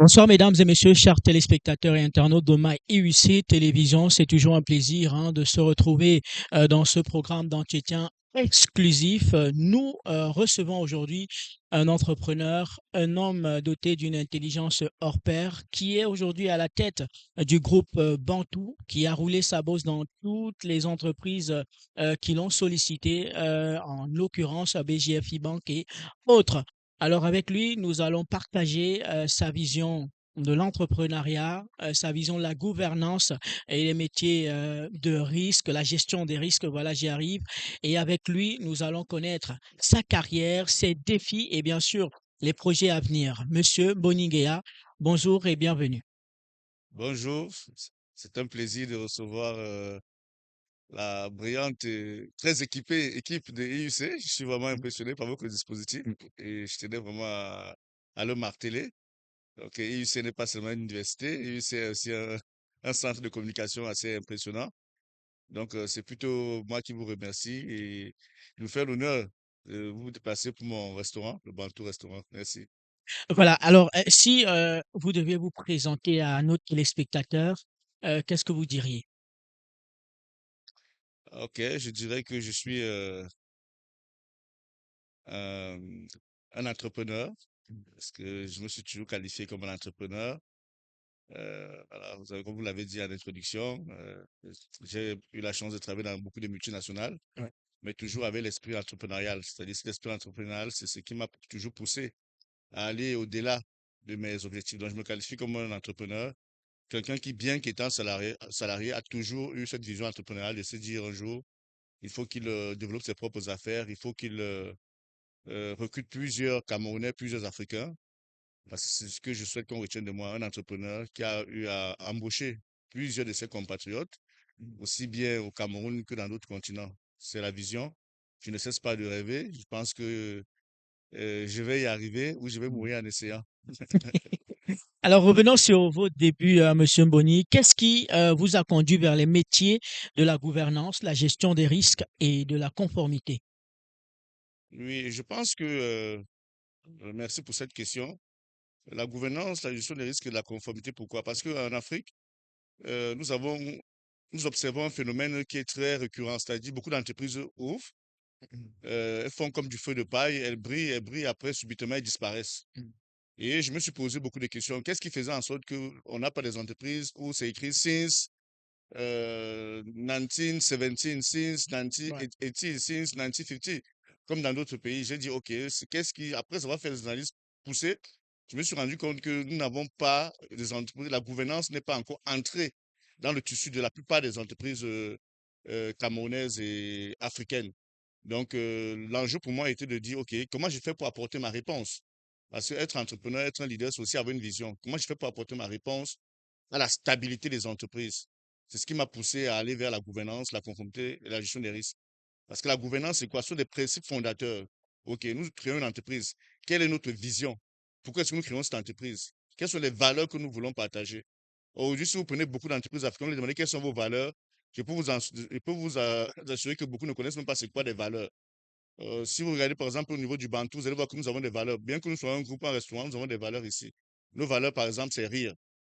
Bonsoir mesdames et messieurs, chers téléspectateurs et internautes de MyIUC Télévision. C'est toujours un plaisir de se retrouver dans ce programme d'entretien exclusif. Nous recevons aujourd'hui un entrepreneur, un homme doté d'une intelligence hors pair qui est aujourd'hui à la tête du groupe Bantou, qui a roulé sa bosse dans toutes les entreprises qui l'ont sollicité, en l'occurrence BGFI Bank et autres. Alors avec lui, nous allons partager sa vision de l'entrepreneuriat, sa vision de la gouvernance et les métiers de risque, la gestion des risques. Voilà, j'y arrive. Et avec lui, nous allons connaître sa carrière, ses défis et bien sûr les projets à venir. Monsieur Boniguea, bonjour et bienvenue. Bonjour, c'est un plaisir de recevoir la brillante et très équipée équipe de IUC. Je suis vraiment impressionné par votre dispositif et je tenais vraiment à le marteler. Donc, IUC n'est pas seulement une université, IUC est aussi un centre de communication assez impressionnant. Donc, c'est plutôt moi qui vous remercie et je vous fais l'honneur de vous déplacer pour mon restaurant, le Bantou Restaurant. Merci. Voilà, alors si vous deviez vous présenter à nos téléspectateurs, qu'est-ce que vous diriez? Ok, je dirais que je suis un, un entrepreneur parce que je me suis toujours qualifié comme un entrepreneur. Voilà, comme vous l'avez dit en introduction, j'ai eu la chance de travailler dans beaucoup de multinationales, Ouais. mais toujours avec l'esprit entrepreneurial. C'est-à-dire que l'esprit entrepreneurial, c'est ce qui m'a toujours poussé à aller au-delà de mes objectifs. Donc, je me qualifie comme un entrepreneur, quelqu'un qui, bien qu'étant salarié, a toujours eu cette vision entrepreneuriale de se dire un jour, il faut qu'il développe ses propres affaires, il faut qu'il recrute plusieurs Camerounais, plusieurs Africains. Parce que c'est ce que je souhaite qu'on retienne de moi, un entrepreneur qui a eu à embaucher plusieurs de ses compatriotes, aussi bien au Cameroun que dans d'autres continents. C'est la vision. Je ne cesse pas de rêver. Je pense que je vais y arriver ou je vais mourir en essayant. Alors revenons sur vos débuts, Monsieur Mboni. Qu'est-ce qui vous a conduit vers les métiers de la gouvernance, la gestion des risques et de la conformité? Oui, je pense que, merci pour cette question. La gouvernance, la gestion des risques et de la conformité, pourquoi? Parce qu'en Afrique, euh, nous avons, nous observons un phénomène qui est très récurrent, c'est-à-dire beaucoup d'entreprises ouvrent. Elles font comme du feu de paille, elles brillent, après, subitement, elles disparaissent. Et je me suis posé beaucoup de questions. Qu'est-ce qui faisait en sorte qu'on n'a pas des entreprises où c'est écrit since 1917, since Ouais. 1980, since 1950, comme dans d'autres pays? J'ai dit, OK, qu'est-ce qui, après avoir fait des analyses poussées, je me suis rendu compte que nous n'avons pas des entreprises, la gouvernance n'est pas encore entrée dans le tissu de la plupart des entreprises camerounaises et africaines. Donc, l'enjeu pour moi était de dire, OK, comment je fais pour apporter ma réponse? Parce que être entrepreneur, être un leader, c'est aussi avoir une vision. Comment je fais pour apporter ma réponse à la stabilité des entreprises? C'est ce qui m'a poussé à aller vers la gouvernance, la conformité et la gestion des risques. Parce que la gouvernance, c'est quoi? Ce sont des principes fondateurs. OK, nous créons une entreprise. Quelle est notre vision? Pourquoi est-ce que nous créons cette entreprise? Quelles sont les valeurs que nous voulons partager? Aujourd'hui, si vous prenez beaucoup d'entreprises africaines, vous les demandez quelles sont vos valeurs, je peux vous assurer que beaucoup ne connaissent même pas c'est quoi des valeurs. Si vous regardez par exemple au niveau du Bantou, vous allez voir que nous avons des valeurs. Bien que nous soyons un groupe, un restaurant, nous avons des valeurs ici. Nos valeurs, par exemple, c'est rire.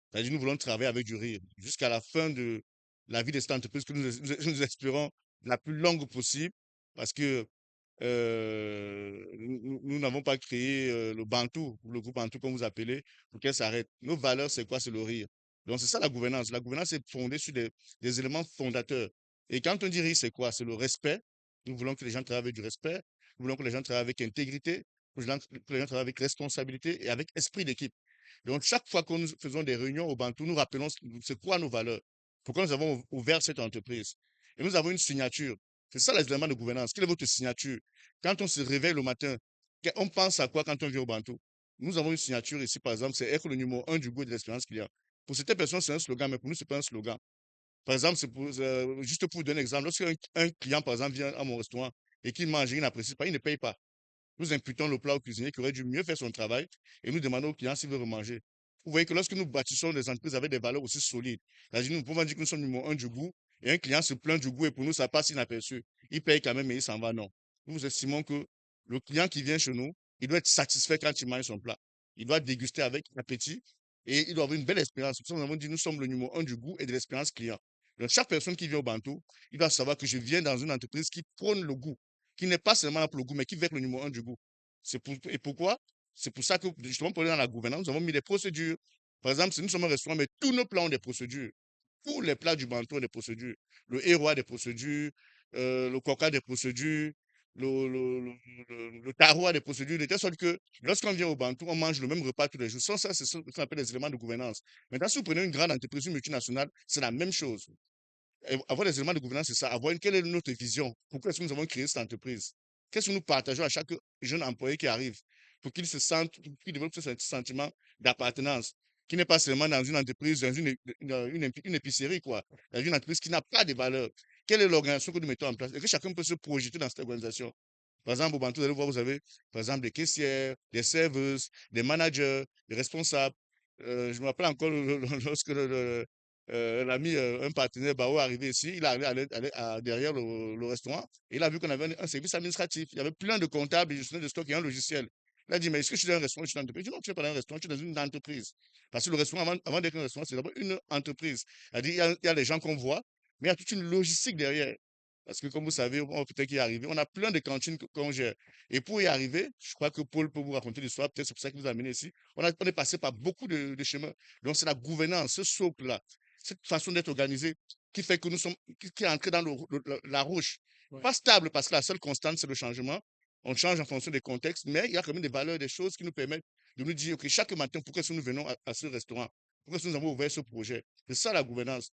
C'est-à-dire nous voulons travailler avec du rire jusqu'à la fin de la vie de cette entreprise que nous espérons la plus longue possible parce que nous n'avons pas créé le Bantou, le groupe Bantou comme vous appelez, pour qu'elle s'arrête. Nos valeurs, c'est quoi? C'est le rire. Donc c'est ça la gouvernance. La gouvernance est fondée sur des éléments fondateurs. Et quand on dit rire, c'est quoi? C'est le respect. Nous voulons que les gens travaillent avec du respect. Nous voulons que les gens travaillent avec intégrité. Que les gens travaillent avec responsabilité et avec esprit d'équipe. Donc, chaque fois que nous faisons des réunions au Bantou, nous rappelons c'est quoi nos valeurs, pourquoi nous avons ouvert cette entreprise. Et nous avons une signature. C'est ça les éléments de gouvernance. Quelle est votre signature? Quand on se réveille le matin, on pense à quoi quand on vient au Bantou? Nous avons une signature ici, par exemple, c'est être le numéro un du goût et de l'expérience client. Pour certaines personnes, c'est un slogan, mais pour nous, ce n'est pas un slogan. Par exemple, juste pour vous donner un exemple, lorsqu'un un client, par exemple, vient à mon restaurant et qu'il mange et il n'apprécie pas, il ne paye pas. Nous imputons le plat au cuisinier qui aurait dû mieux faire son travail et nous demandons au client s'il veut remanger. Vous voyez que lorsque nous bâtissons des entreprises avec des valeurs aussi solides, c'est-à-dire nous pouvons dire que nous sommes numéro un du goût et un client se plaint du goût et pour nous, ça passe inaperçu. Il paye quand même et il s'en va. Non. Nous estimons que le client qui vient chez nous, il doit être satisfait quand il mange son plat. Il doit déguster avec appétit Et il doit avoir une belle expérience. C'est pour ça que nous avons dit, nous sommes le numéro un du goût et de l'expérience client. Donc, chaque personne qui vient au Bantou, il doit savoir que je viens dans une entreprise qui prône le goût, qui n'est pas seulement là pour le goût, mais qui veut être le numéro un du goût. Et pourquoi? C'est pour ça que, justement, pour aller dans la gouvernance, nous avons mis des procédures. Par exemple, si nous sommes un restaurant, mais tous nos plats ont des procédures. Tous les plats du Bantou ont des procédures. Le héros a des procédures, le coca a des procédures, le taro a des procédures, de telle sorte que lorsqu'on vient au Bantou, on mange le même repas tous les jours. Ça, c'est ce qu'on appelle les éléments de gouvernance. Maintenant, si vous prenez une grande entreprise, une multinationale, c'est la même chose. Et avoir des éléments de gouvernance, c'est ça. Quelle est notre vision? Pourquoi est-ce que nous avons créé cette entreprise? Qu'est-ce que nous partageons à chaque jeune employé qui arrive pour qu'il se sente, qu'il développe ce sentiment d'appartenance, qui n'est pas seulement dans une entreprise, dans une épicerie, quoi, dans une entreprise qui n'a pas de valeur. Quelle est l'organisation que nous mettons en place? Et que chacun peut se projeter dans cette organisation. Par exemple, au Bantou, vous allez voir, vous avez, par exemple, des caissières, des serveuses, des managers, des responsables. Je me rappelle encore lorsque l'ami, un partenaire Bao est arrivé ici, il est arrivé derrière le restaurant, et il a vu qu'on avait un service administratif. Il y avait plein de comptables et gestionnaires de stock et un logiciel. Il a dit, mais est-ce que je suis dans un restaurant, je suis dans une entreprise? Je dis, non, tu n'es pas dans un restaurant, tu es dans une entreprise. Parce que le restaurant, avant d'être un restaurant, c'est d'abord une entreprise. Il a dit, il y a les gens qu'on voit, mais il y a toute une logistique derrière. Parce que comme vous savez, peut-être qu'il est arrivé, on a plein de cantines qu'on gère. Et pour y arriver, je crois que Paul peut vous raconter l'histoire, peut-être c'est pour ça qu'il vous a amené ici. On est passé par beaucoup de chemins. Donc c'est la gouvernance, ce socle-là, cette façon d'être organisé qui fait que nous sommes, qui est entré dans la roche. Ouais. Pas stable parce que la seule constante, c'est le changement. On change en fonction des contextes, mais il y a quand même des valeurs, des choses qui nous permettent de nous dire, OK, chaque matin, pourquoi est-ce que nous venons à ce restaurant? Pourquoi est-ce que nous avons ouvert ce projet? C'est ça la gouvernance.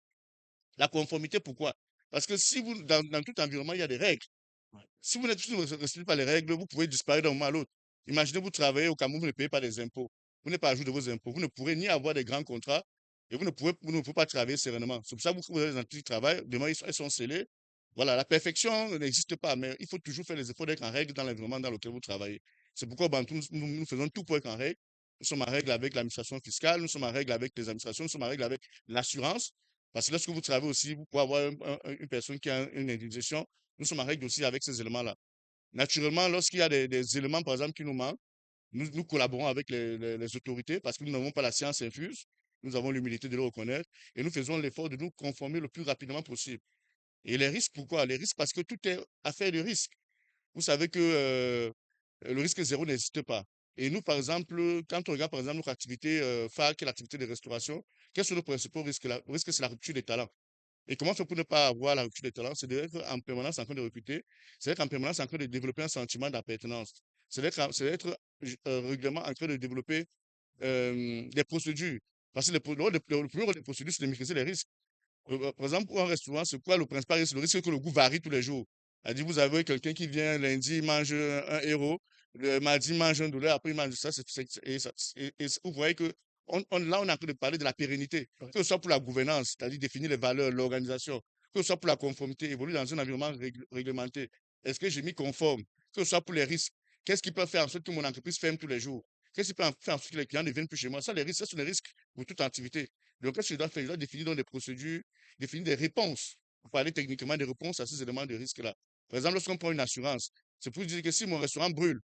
La conformité, pourquoi? Parce que si vous, dans tout environnement, il y a des règles. Ouais. Si vous ne respectez pas les règles, vous pouvez disparaître d'un moment à l'autre. Imaginez, vous travaillez au Cameroun, vous ne payez pas des impôts. Vous n'êtes pas à jour de vos impôts. Vous ne pourrez ni avoir des grands contrats et vous ne pouvez pas travailler sereinement. C'est pour ça que vous avez des entreprises qui travaillent. Demain, elles sont scellées. Voilà, la perfection n'existe pas, mais il faut toujours faire les efforts d'être en règle dans l'environnement dans lequel vous travaillez. C'est pourquoi Bantou, nous faisons tout pour être en règle. Nous sommes en règle avec l'administration fiscale, nous sommes en règle avec les administrations, nous sommes en règle avec l'assurance. Parce que lorsque vous travaillez aussi, vous pouvez avoir une personne qui a une indemnisation. Nous sommes en règle aussi avec ces éléments-là. Naturellement, lorsqu'il y a des éléments, par exemple, qui nous manquent, nous collaborons avec les autorités parce que nous n'avons pas la science infuse. Nous avons l'humilité de le reconnaître et nous faisons l'effort de nous conformer le plus rapidement possible. Et les risques, pourquoi? Les risques parce que tout est affaire de risque. Vous savez que le risque zéro n'existe pas. Et nous, par exemple, quand on regarde, par exemple, notre activité phare, qui est l'activité de restauration, quels sont nos principaux risques là? Le risque, c'est la rupture des talents. Et comment faire pour ne pas avoir la rupture des talents? C'est d'être en permanence en train de recruter, c'est d'être en permanence en train de développer un sentiment d'appartenance, c'est d'être régulièrement en train de développer des procédures. Parce que le premier rôle des procédures, c'est de maîtriser les risques. Par exemple, pour un restaurant, c'est quoi le principal risque? Le risque, c'est que le goût varie tous les jours. C'est-à-dire, vous avez quelqu'un qui vient lundi, il mange un héros, le mardi, il mange un douleur, après, il mange ça. Et vous voyez que là, on est en train de parler de la pérennité, que ce soit pour la gouvernance, c'est-à-dire définir les valeurs, l'organisation, que ce soit pour la conformité, évoluer dans un environnement réglementé. Est-ce que j'ai mis conforme? Que ce soit pour les risques. Qu'est-ce qui peut faire en sorte que mon entreprise ferme tous les jours? Qu'est-ce qui peut faire en sorte que les clients ne viennent plus chez moi? Ça, les risques, ce sont les risques pour toute activité. Donc, qu'est-ce que je dois faire? Je dois définir donc des procédures, définir des réponses, pour parler techniquement des réponses à ces éléments de risque-là. Par exemple, lorsqu'on prend une assurance, c'est pour dire que si mon restaurant brûle,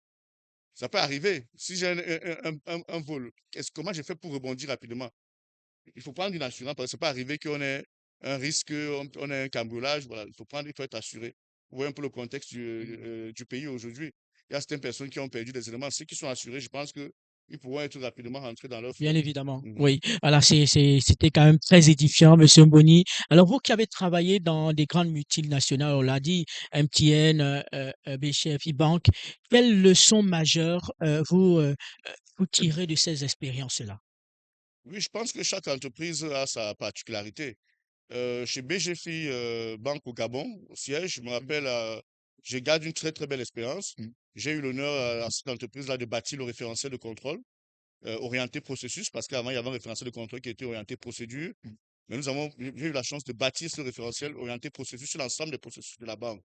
ça peut arriver. Si j'ai un vol, comment je fais pour rebondir rapidement? Il faut prendre une assurance parce que ça peut arriver qu'on ait un risque, on ait un cambriolage. Voilà, il faut être assuré. Vous voyez un peu le contexte du pays aujourd'hui. Il y a certaines personnes qui ont perdu des éléments. Ceux qui sont assurés, je pense qu'ils pourront être rapidement rentrés dans leur Bien flux. évidemment, Mhm. oui. Alors, c'était quand même très édifiant, Monsieur Mboni. Alors, vous qui avez travaillé dans des grandes multinationales, on l'a dit, MTN, BCF, e-Bank, quelles leçons majeures vous tirez de ces expériences-là? Oui, je pense que chaque entreprise a sa particularité. Chez BGFI Banque au Gabon, au siège, je me rappelle, je garde une très très belle expérience. J'ai eu l'honneur à cette entreprise-là de bâtir le référentiel de contrôle orienté processus, parce qu'avant il y avait un référentiel de contrôle qui était orienté procédure. Mais j'ai eu la chance de bâtir ce référentiel orienté processus sur l'ensemble des processus de la banque.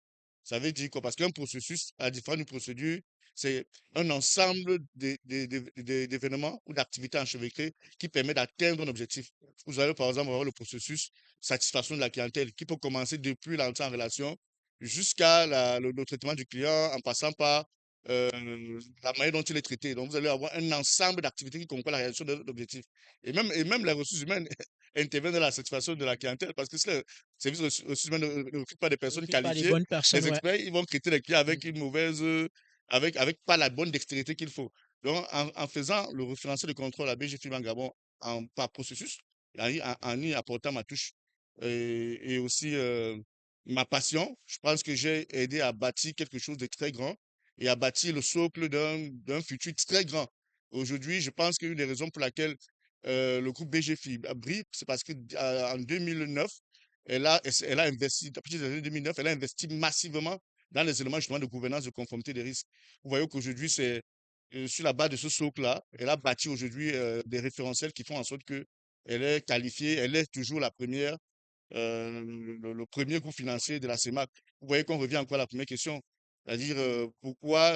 Ça veut dire quoi? Parce qu'un processus, à différence d'une procédure, c'est un ensemble d'événements ou d'activités enchevêtrées qui permet d'atteindre un objectif. Vous allez par exemple avoir le processus satisfaction de la clientèle qui peut commencer depuis l'entrée en relation jusqu'à le traitement du client en passant par la manière dont il est traité. Donc, vous allez avoir un ensemble d'activités qui concourent à la réalisation de l'objectif. Et même les ressources humaines interviennent dans la satisfaction de la clientèle parce que si le service ressources humaines ne recrute pas des Ne personnes recrute pas des qualifiées, bonnes personnes, les ouais. experts, ils vont traiter les clients Mmh. avec une mauvaise, avec pas la bonne dextérité qu'il faut. Donc, en faisant le référentiel de contrôle à BG en Gabon par processus, en y apportant ma touche et aussi ma passion, je pense que j'ai aidé à bâtir quelque chose de très grand et à bâtir le socle d'un futur très grand. Aujourd'hui, je pense qu'une des raisons pour laquelle le groupe BGFI brille, c'est parce que en 2009, elle a investi, à partir des années 2009, elle a investi massivement dans les éléments justement de gouvernance de conformité des risques. Vous voyez qu'aujourd'hui, c'est sur la base de ce socle-là, elle a bâti aujourd'hui des référentiels qui font en sorte que elle est qualifiée, elle est toujours la première le premier groupe financier de la CEMAC. Vous voyez qu'on revient encore à la première question, c'est-à-dire pourquoi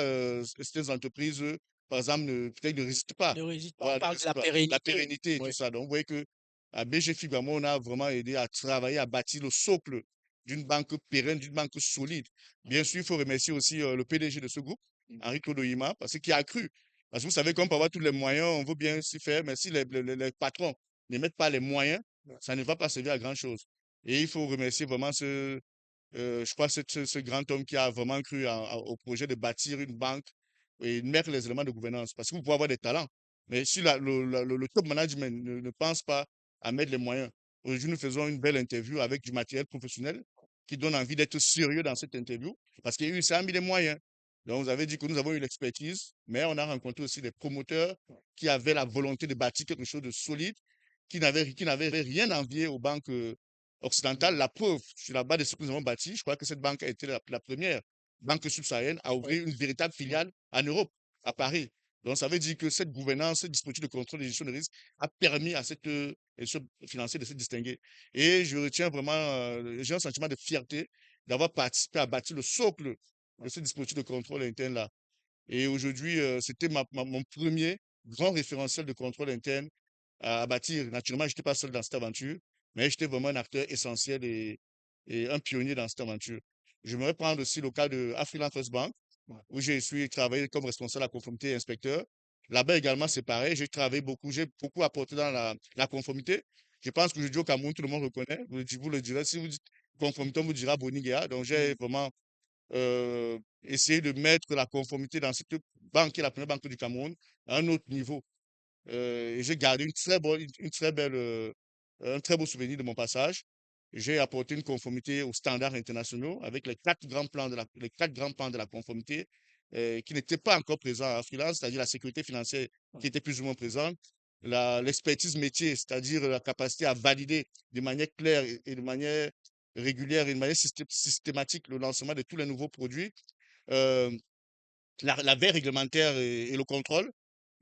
certaines entreprises, par exemple, peut-être ne résistent pas. Ne résiste pas. On Voilà, ne parle de résistent la pas. La pérennité. pérennité et tout Oui. ça. Donc, vous voyez que à BG Figamo, on a vraiment aidé à travailler, à bâtir le socle d'une banque pérenne, d'une banque solide. Bien sûr, il faut remercier aussi le PDG de ce groupe, Henri Claude Oyima, parce qu'il a cru. Parce que vous savez qu'on peut avoir tous les moyens, on veut bien s'y faire, mais si les patrons ne mettent pas les moyens, ça ne va pas servir à grand-chose. Et il faut remercier vraiment je crois, ce grand homme qui a vraiment cru au projet de bâtir une banque et de mettre les éléments de gouvernance. Parce que vous pouvez avoir des talents, mais si le top management ne pense pas à mettre les moyens. Aujourd'hui, nous faisons une belle interview avec du matériel professionnel qui donne envie d'être sérieux dans cette interview parce qu'il y a eu ça a mis les moyens. Donc, vous avez dit que nous avons eu l'expertise, mais on a rencontré aussi des promoteurs qui avaient la volonté de bâtir quelque chose de solide, qui n'avaient rien envié aux banques occidentale. La preuve, sur la base de ce que nous avons bâti, je crois que cette banque a été la première banque subsaharienne à Oui. ouvrir une véritable filiale en Europe, à Paris. Donc, ça veut dire que cette gouvernance, ce dispositif de contrôle et de gestion de risque a permis à cette gestion financière de se distinguer. Et je retiens vraiment, j'ai un sentiment de fierté d'avoir participé à bâtir le socle de ce dispositif de contrôle interne-là. Et aujourd'hui, c'était mon premier grand référentiel de contrôle interne à bâtir. Naturellement, je n'étais pas seul dans cette aventure, mais j'étais vraiment un acteur essentiel et un pionnier dans cette aventure. Je me prendre aussi le cas de Afriland First Bank, où j'ai suis travaillé comme responsable de la conformité et inspecteur. Là-bas également, c'est pareil. J'ai travaillé beaucoup, j'ai beaucoup apporté dans la conformité. Je pense que je dis au Cameroun, tout le monde reconnaît. Vous le direz. Si vous dites conformité, on vous dira Bonigea. Donc, j'ai vraiment essayé de mettre la conformité dans cette banque, qui est la première banque du Cameroun, à un autre niveau. Et j'ai gardé une très belle, un très beau souvenir de mon passage. J'ai apporté une conformité aux standards internationaux avec les quatre grands plans de la conformité qui n'étaient pas encore présents à freelance, c'est-à-dire la sécurité financière qui était plus ou moins présente, l'expertise métier, c'est-à-dire la capacité à valider de manière claire et de manière régulière et de manière systématique le lancement de tous les nouveaux produits, euh, la veille réglementaire et le contrôle,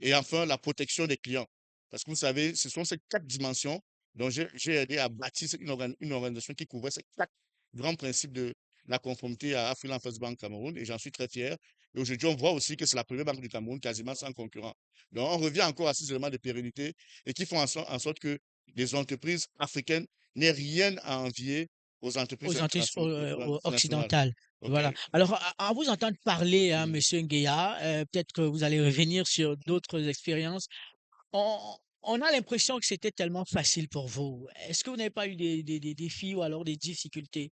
et enfin la protection des clients. Parce que vous savez, ce sont ces quatre dimensions dont j'ai aidé à bâtir une organisation qui couvrait ces quatre grands principes de la conformité à Afriland First Bank Cameroun, et j'en suis très fier. Et aujourd'hui, on voit aussi que c'est la première banque du Cameroun quasiment sans concurrent. Donc, on revient encore à ces éléments de pérennité et qui font en sorte que les entreprises africaines n'aient rien à envier aux entreprises Aux Antilles internationales. occidentales. OK? Voilà. Alors, à vous entendre parler, hein, Mhm. Monsieur Nguyen, peut-être que vous allez revenir sur d'autres expériences. On, on a l'impression que c'était tellement facile pour vous. Est-ce que vous n'avez pas eu des défis ou alors des difficultés?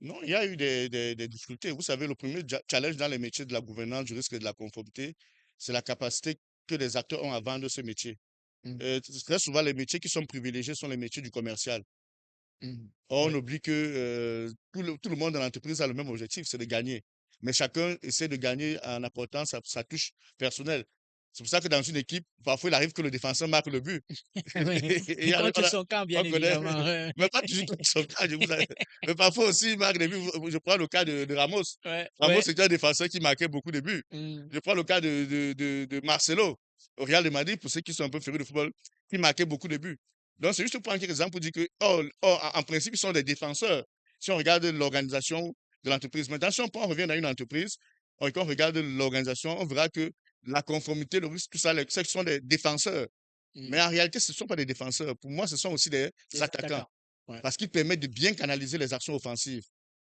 Non, il y a eu des difficultés. Vous savez, le premier challenge dans les métiers de la gouvernance, du risque et de la conformité, c'est la capacité que les acteurs ont à vendre ce métier. Mmh, Très souvent, les métiers qui sont privilégiés sont les métiers du commercial. mmh. Or, on Oui, oublie que tout le monde dans l'entreprise a le même objectif, c'est de gagner. Mais chacun essaie de gagner en apportant sa touche personnelle. C'est pour ça que dans une équipe, parfois, il arrive que le défenseur marque le but. oui. Et Contre son camp, bien on connaît, évidemment. mais pas toujours comme son cas. Mais parfois aussi, il marque des buts. Je prends le cas de Ramos. Ouais, Ramos, ouais. c'était un défenseur qui marquait beaucoup de buts. Mmh. Je prends le cas de Marcelo, au Real de Madrid, pour ceux qui sont un peu férus de football, qui marquait beaucoup de buts. Donc, c'est juste pour prendre quelques exemples pour dire que, en principe, ils sont des défenseurs. Si on regarde l'organisation de l'entreprise. Maintenant, si on revient dans une entreprise, et qu'on regarde l'organisation, on verra que la conformité, le risque, tout ça, ce sont des défenseurs. Mmh. Mais en réalité, ce ne sont pas des défenseurs. Pour moi, ce sont aussi des Des attaquants. attaquants. Ouais. Parce qu'ils permettent de bien canaliser les actions offensives.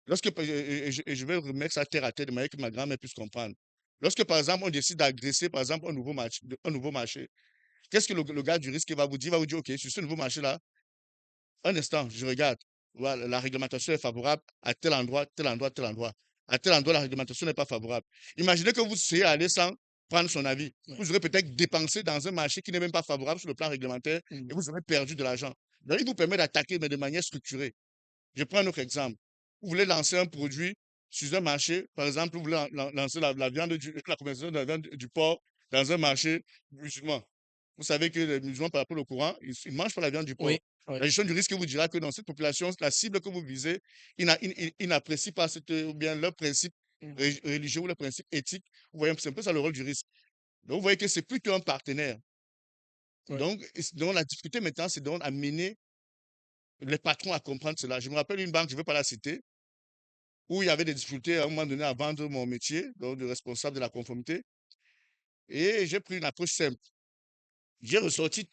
Et je vais remettre ça terre à terre de manière que ma grand-mère puisse comprendre. Lorsque, par exemple, on décide d'agresser, par exemple, un nouveau marché, qu'est-ce que le gars du risque va vous dire? Il va vous dire, OK, sur ce nouveau marché-là, un instant, je regarde. Voilà, la réglementation est favorable à tel endroit, tel endroit, tel endroit. À tel endroit, la réglementation n'est pas favorable. Imaginez que vous soyez allé sans prendre son avis. Ouais. Vous aurez peut-être dépensé dans un marché qui n'est même pas favorable sur le plan réglementaire et vous aurez perdu de l'argent. Donc, il vous permet d'attaquer, mais de manière structurée. Je prends un autre exemple. Vous voulez lancer un produit sur un marché, par exemple, vous voulez lancer la viande la commercialisation de la viande du porc dans un marché musulman. Vous savez que les musulmans, par rapport au Coran, ils ne mangent pas la viande du Oui, porc. oui, La gestion du risque vous dira que dans cette population, la cible que vous visez, ils n'apprécient pas ou bien leur principe mmh, religieux ou leur principe éthique. Vous voyez, c'est un peu ça le rôle du risque. Donc, vous voyez que c'est plutôt un partenaire. ouais, Donc la difficulté maintenant, c'est donc amener les patrons à comprendre cela. Je me rappelle une banque, je ne veux pas la citer, où il y avait des difficultés à un moment donné à vendre mon métier, donc de responsable de la conformité. Et j'ai pris une approche simple. J'ai ressorti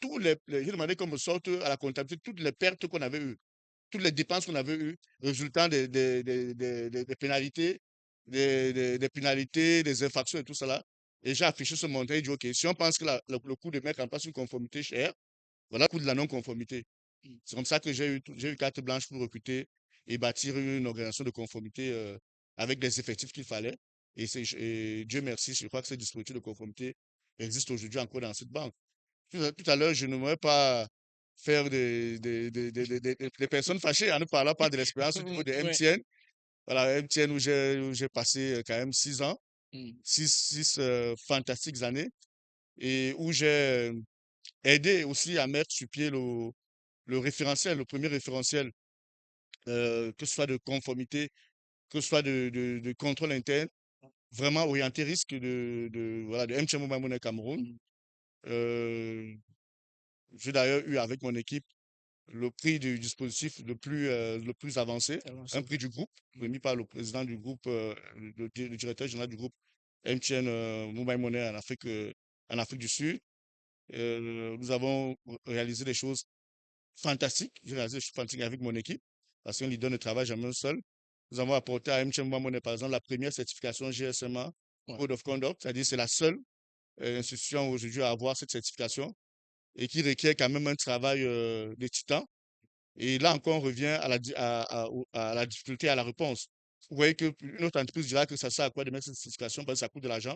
j'ai demandé qu'on me sorte à la comptabilité toutes les pertes qu'on avait eues, toutes les dépenses qu'on avait eues, résultant des pénalités, des pénalités, des infractions et tout cela. Et j'ai affiché ce montant et dit, OK, si on pense que le coût de mettre en place une conformité chère, voilà le coût de la non-conformité. C'est comme ça que j'ai eu carte blanche pour recruter et bâtir une organisation de conformité avec les effectifs qu'il fallait. Et Dieu merci, je crois que ce dispositif de conformité existe aujourd'hui encore dans cette banque. Tout à l'heure, je n'aimerais pas faire des personnes fâchées en ne parlant pas de l'expérience au niveau de ouais, MTN. Voilà, MTN où j'ai passé quand même 6 ans, mmh, six fantastiques années, et où j'ai aidé aussi à mettre sur pied le référentiel, le premier référentiel, que ce soit de conformité, que ce soit de contrôle interne, vraiment orienté risque voilà, de MTN Mobile Money Cameroun. mmh, Euh, j'ai d'ailleurs eu avec mon équipe le prix du dispositif le plus avancé, c'est un avancé. prix du groupe, Mmh, remis par le président du groupe, le directeur général du groupe MTN Mobile Money en Afrique du Sud. Nous avons réalisé des choses fantastiques. J'ai réalisé des choses fantastiques avec mon équipe parce qu'un leader ne travaille jamais seul. Nous avons apporté à MTN Mobile Money, par exemple, la première certification GSMA, ouais, Code of Conduct, c'est-à-dire c'est la seule institution aujourd'hui à avoir cette certification et qui requiert quand même un travail de titan. Et là encore, on revient à la difficulté à la réponse. Vous voyez qu'une autre entreprise dira que ça sert à quoi de mettre cette certification parce que ça coûte de l'argent.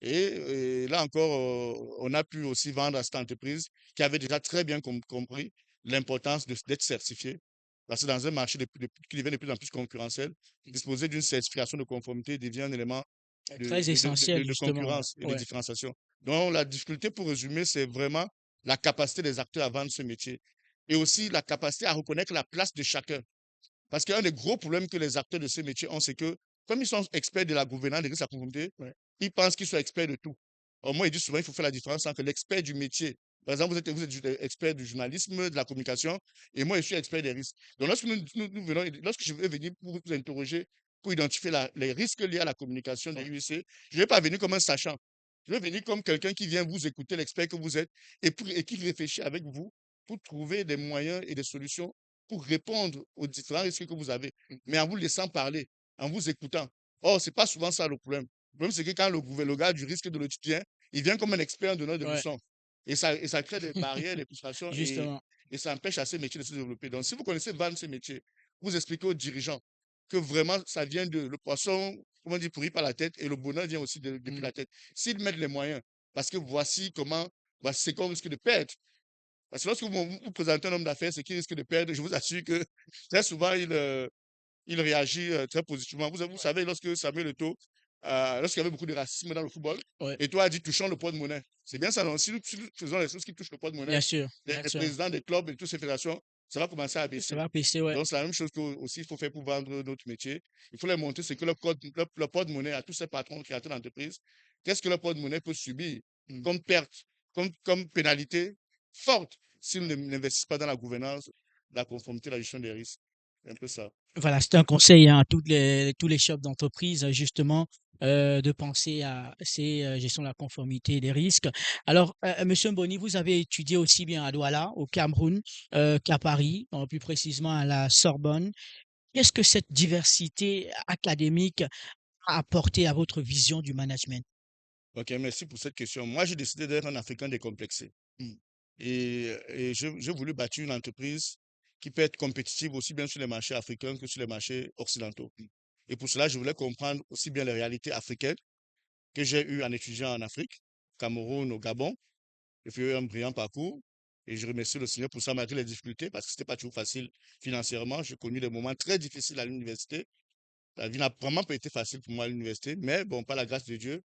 Et là encore, on a pu aussi vendre à cette entreprise qui avait déjà très bien compris l'importance d'être certifié. Parce que dans un marché qui devient de plus en plus concurrentiel, disposer d'une certification de conformité devient un élément c'est de, très de, de, essentiel de justement, ouais, concurrence et de ouais, différenciation. Donc, la difficulté, pour résumer, c'est vraiment la capacité des acteurs à vendre ce métier et aussi la capacité à reconnaître la place de chacun. Parce qu'un des gros problèmes que les acteurs de ce métier ont, c'est que, comme ils sont experts de la gouvernance des risques à conformité, ouais, ils pensent qu'ils sont experts de tout. Or, moi, ils disent souvent qu'il faut faire la différence entre l'expert du métier. Par exemple, vous êtes expert du journalisme, de la communication, et moi, je suis expert des risques. Donc, lorsque je vais venir pour vous interroger, pour identifier les risques liés à la communication des ouais, UIC, je ne vais pas venir comme un sachant. Je vais venir comme quelqu'un qui vient vous écouter, l'expert que vous êtes, et qui réfléchit avec vous pour trouver des moyens et des solutions pour répondre aux différents risques que vous avez, mmh, mais en vous laissant parler, en vous écoutant. Or, ce n'est pas souvent ça le problème. Le problème, c'est que quand le gars du risque de l'audit vient, il vient comme un expert donneur de ouais, leçons. Et ça crée des barrières, des frustrations justement, et ça empêche à ces métiers de se développer. Donc, si vous connaissez vendre ces métiers, vous expliquez aux dirigeants que vraiment, ça vient de le poisson, comment dire, pourri par la tête et le bonheur vient aussi depuis mmh, la tête. S'ils mettent les moyens, parce que voici c'est qu'on risque de perdre. Parce que lorsque vous présentez un homme d'affaires, c'est qu'il risque de perdre. Je vous assure que très souvent, il réagit très positivement. Vous savez, lorsque Samuel Eto'o, lorsqu'il y avait beaucoup de racisme dans le football, ouais, Eto'o a dit touchons le poids de monnaie. C'est bien ça, non? Si nous faisons les choses qui touchent le poids de monnaie, bien les sûr, présidents des clubs et toutes ces fédérations, ça va commencer à ça baisser. va baisser, ouais, Donc, c'est la même chose aussi il faut faire pour vendre notre métier. Il faut leur montrer ce que le poids de monnaie à tous ces patrons créateurs d'entreprise. Qu'est-ce que le poids de monnaie peut subir mmh. comme perte, comme pénalité forte s'ils n'investissent pas dans la gouvernance, la conformité, la gestion des risques. C'est un peu ça. Voilà, c'est un conseil hein, à tous les chefs d'entreprise, justement, de penser à ces gestion de la conformité et des risques. Alors, Monsieur Mboni, vous avez étudié aussi bien à Douala, au Cameroun, qu'à Paris, plus précisément à la Sorbonne. Qu'est-ce que cette diversité académique a apporté à votre vision du management? Ok, merci pour cette question. Moi, j'ai décidé d'être un Africain décomplexé. Mmh. Et j'ai voulu bâtir une entreprise qui peut être compétitive aussi bien sur les marchés africains que sur les marchés occidentaux. Et pour cela, je voulais comprendre aussi bien les réalités africaines que j'ai eues en étudiant en Afrique, Cameroun, au Gabon. J'ai fait un brillant parcours et je remercie le Seigneur pour ça, malgré les difficultés, parce que c'était pas toujours facile financièrement. J'ai connu des moments très difficiles à l'université. La vie n'a vraiment pas été facile pour moi à l'université, mais bon, par la grâce de Dieu,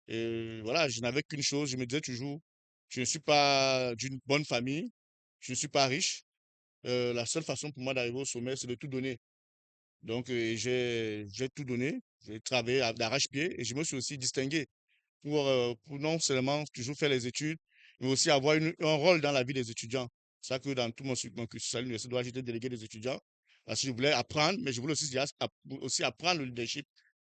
et voilà, je n'avais qu'une chose, je me disais toujours, je ne suis pas d'une bonne famille, je ne suis pas riche. La seule façon pour moi d'arriver au sommet, c'est de tout donner. Donc, j'ai tout donné, j'ai travaillé d'arrache-pied et je me suis aussi distingué pour non seulement toujours faire les études, mais aussi avoir un rôle dans la vie des étudiants. C'est ça que dans tout mon cursus à l'université, j'étais délégué des étudiants parce que je voulais apprendre, mais je voulais aussi, aussi apprendre le leadership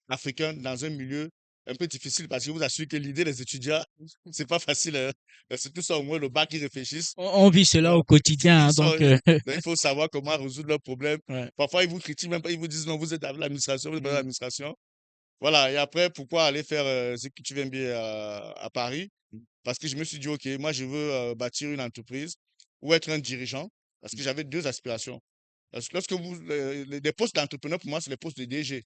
africain dans un milieu un peu difficile parce que je vous assure que l'idée des étudiants, c'est pas facile, hein. C'est tout ça au moins le bac qui réfléchissent. On vit cela Donc, au quotidien, ils hein, sont, donc donc, il faut savoir comment résoudre leurs problèmes. ouais. Parfois, ils vous critiquent même pas, ils vous disent non, vous êtes avec l'administration, vous êtes dans Mmh. l'administration. Voilà. Et après, pourquoi aller faire ce que tu viens bien à Paris? Parce que je me suis dit, OK, moi, je veux bâtir une entreprise ou être un dirigeant parce que j'avais deux aspirations. Parce que lorsque vous, les postes d'entrepreneur, pour moi, c'est les postes de DG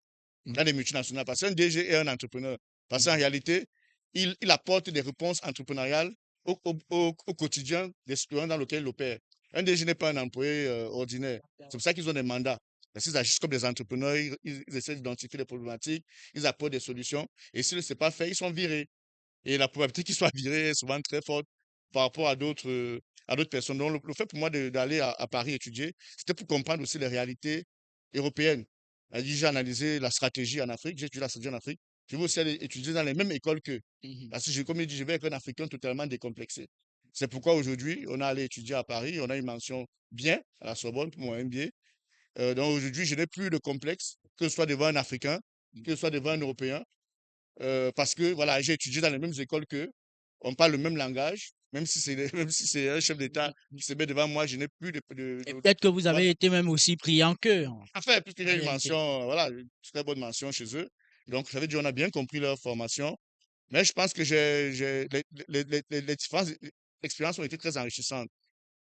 Mmh. dans les multinationales. Parce qu'un DG est un entrepreneur. Parce qu'en Mmh. réalité, il apporte des réponses entrepreneuriales au quotidien des citoyens dans lesquels il opère. Un DG n'est pas un employé ordinaire. C'est pour ça qu'ils ont des mandats. Parce qu'ils agissent comme des entrepreneurs, ils essaient d'identifier les problématiques, ils apportent des solutions. Et si ce n'est pas fait, ils sont virés. Et la probabilité qu'ils soient virés est souvent très forte par rapport à d'autres personnes. Donc, le fait pour moi d'aller à Paris étudier, c'était pour comprendre aussi les réalités européennes. J'ai analysé la stratégie en Afrique, j'ai étudié la stratégie en Afrique. Je veux aussi aller étudier dans les mêmes écoles qu'eux. Mmh. Parce que, comme je dis, je vais être un Africain totalement décomplexé. C'est pourquoi aujourd'hui, on a allé étudier à Paris, on a une mention bien à la Sorbonne pour mon MBA. Donc aujourd'hui, je n'ai plus de complexe, que ce soit devant un Africain, que ce soit devant un Européen. Parce que voilà, j'ai étudié dans les mêmes écoles qu'eux, on parle le même langage, même si c'est même si c'est un chef d'État qui se met devant moi, je n'ai plus Et peut-être que vous voilà. avez été même aussi brillant qu'eux Enfin, puisque en j'ai une mention, réalité. voilà, une très bonne mention chez eux. Donc, ça veut dire qu'on a bien compris leur formation. Mais je pense que les différentes expériences ont été très enrichissantes.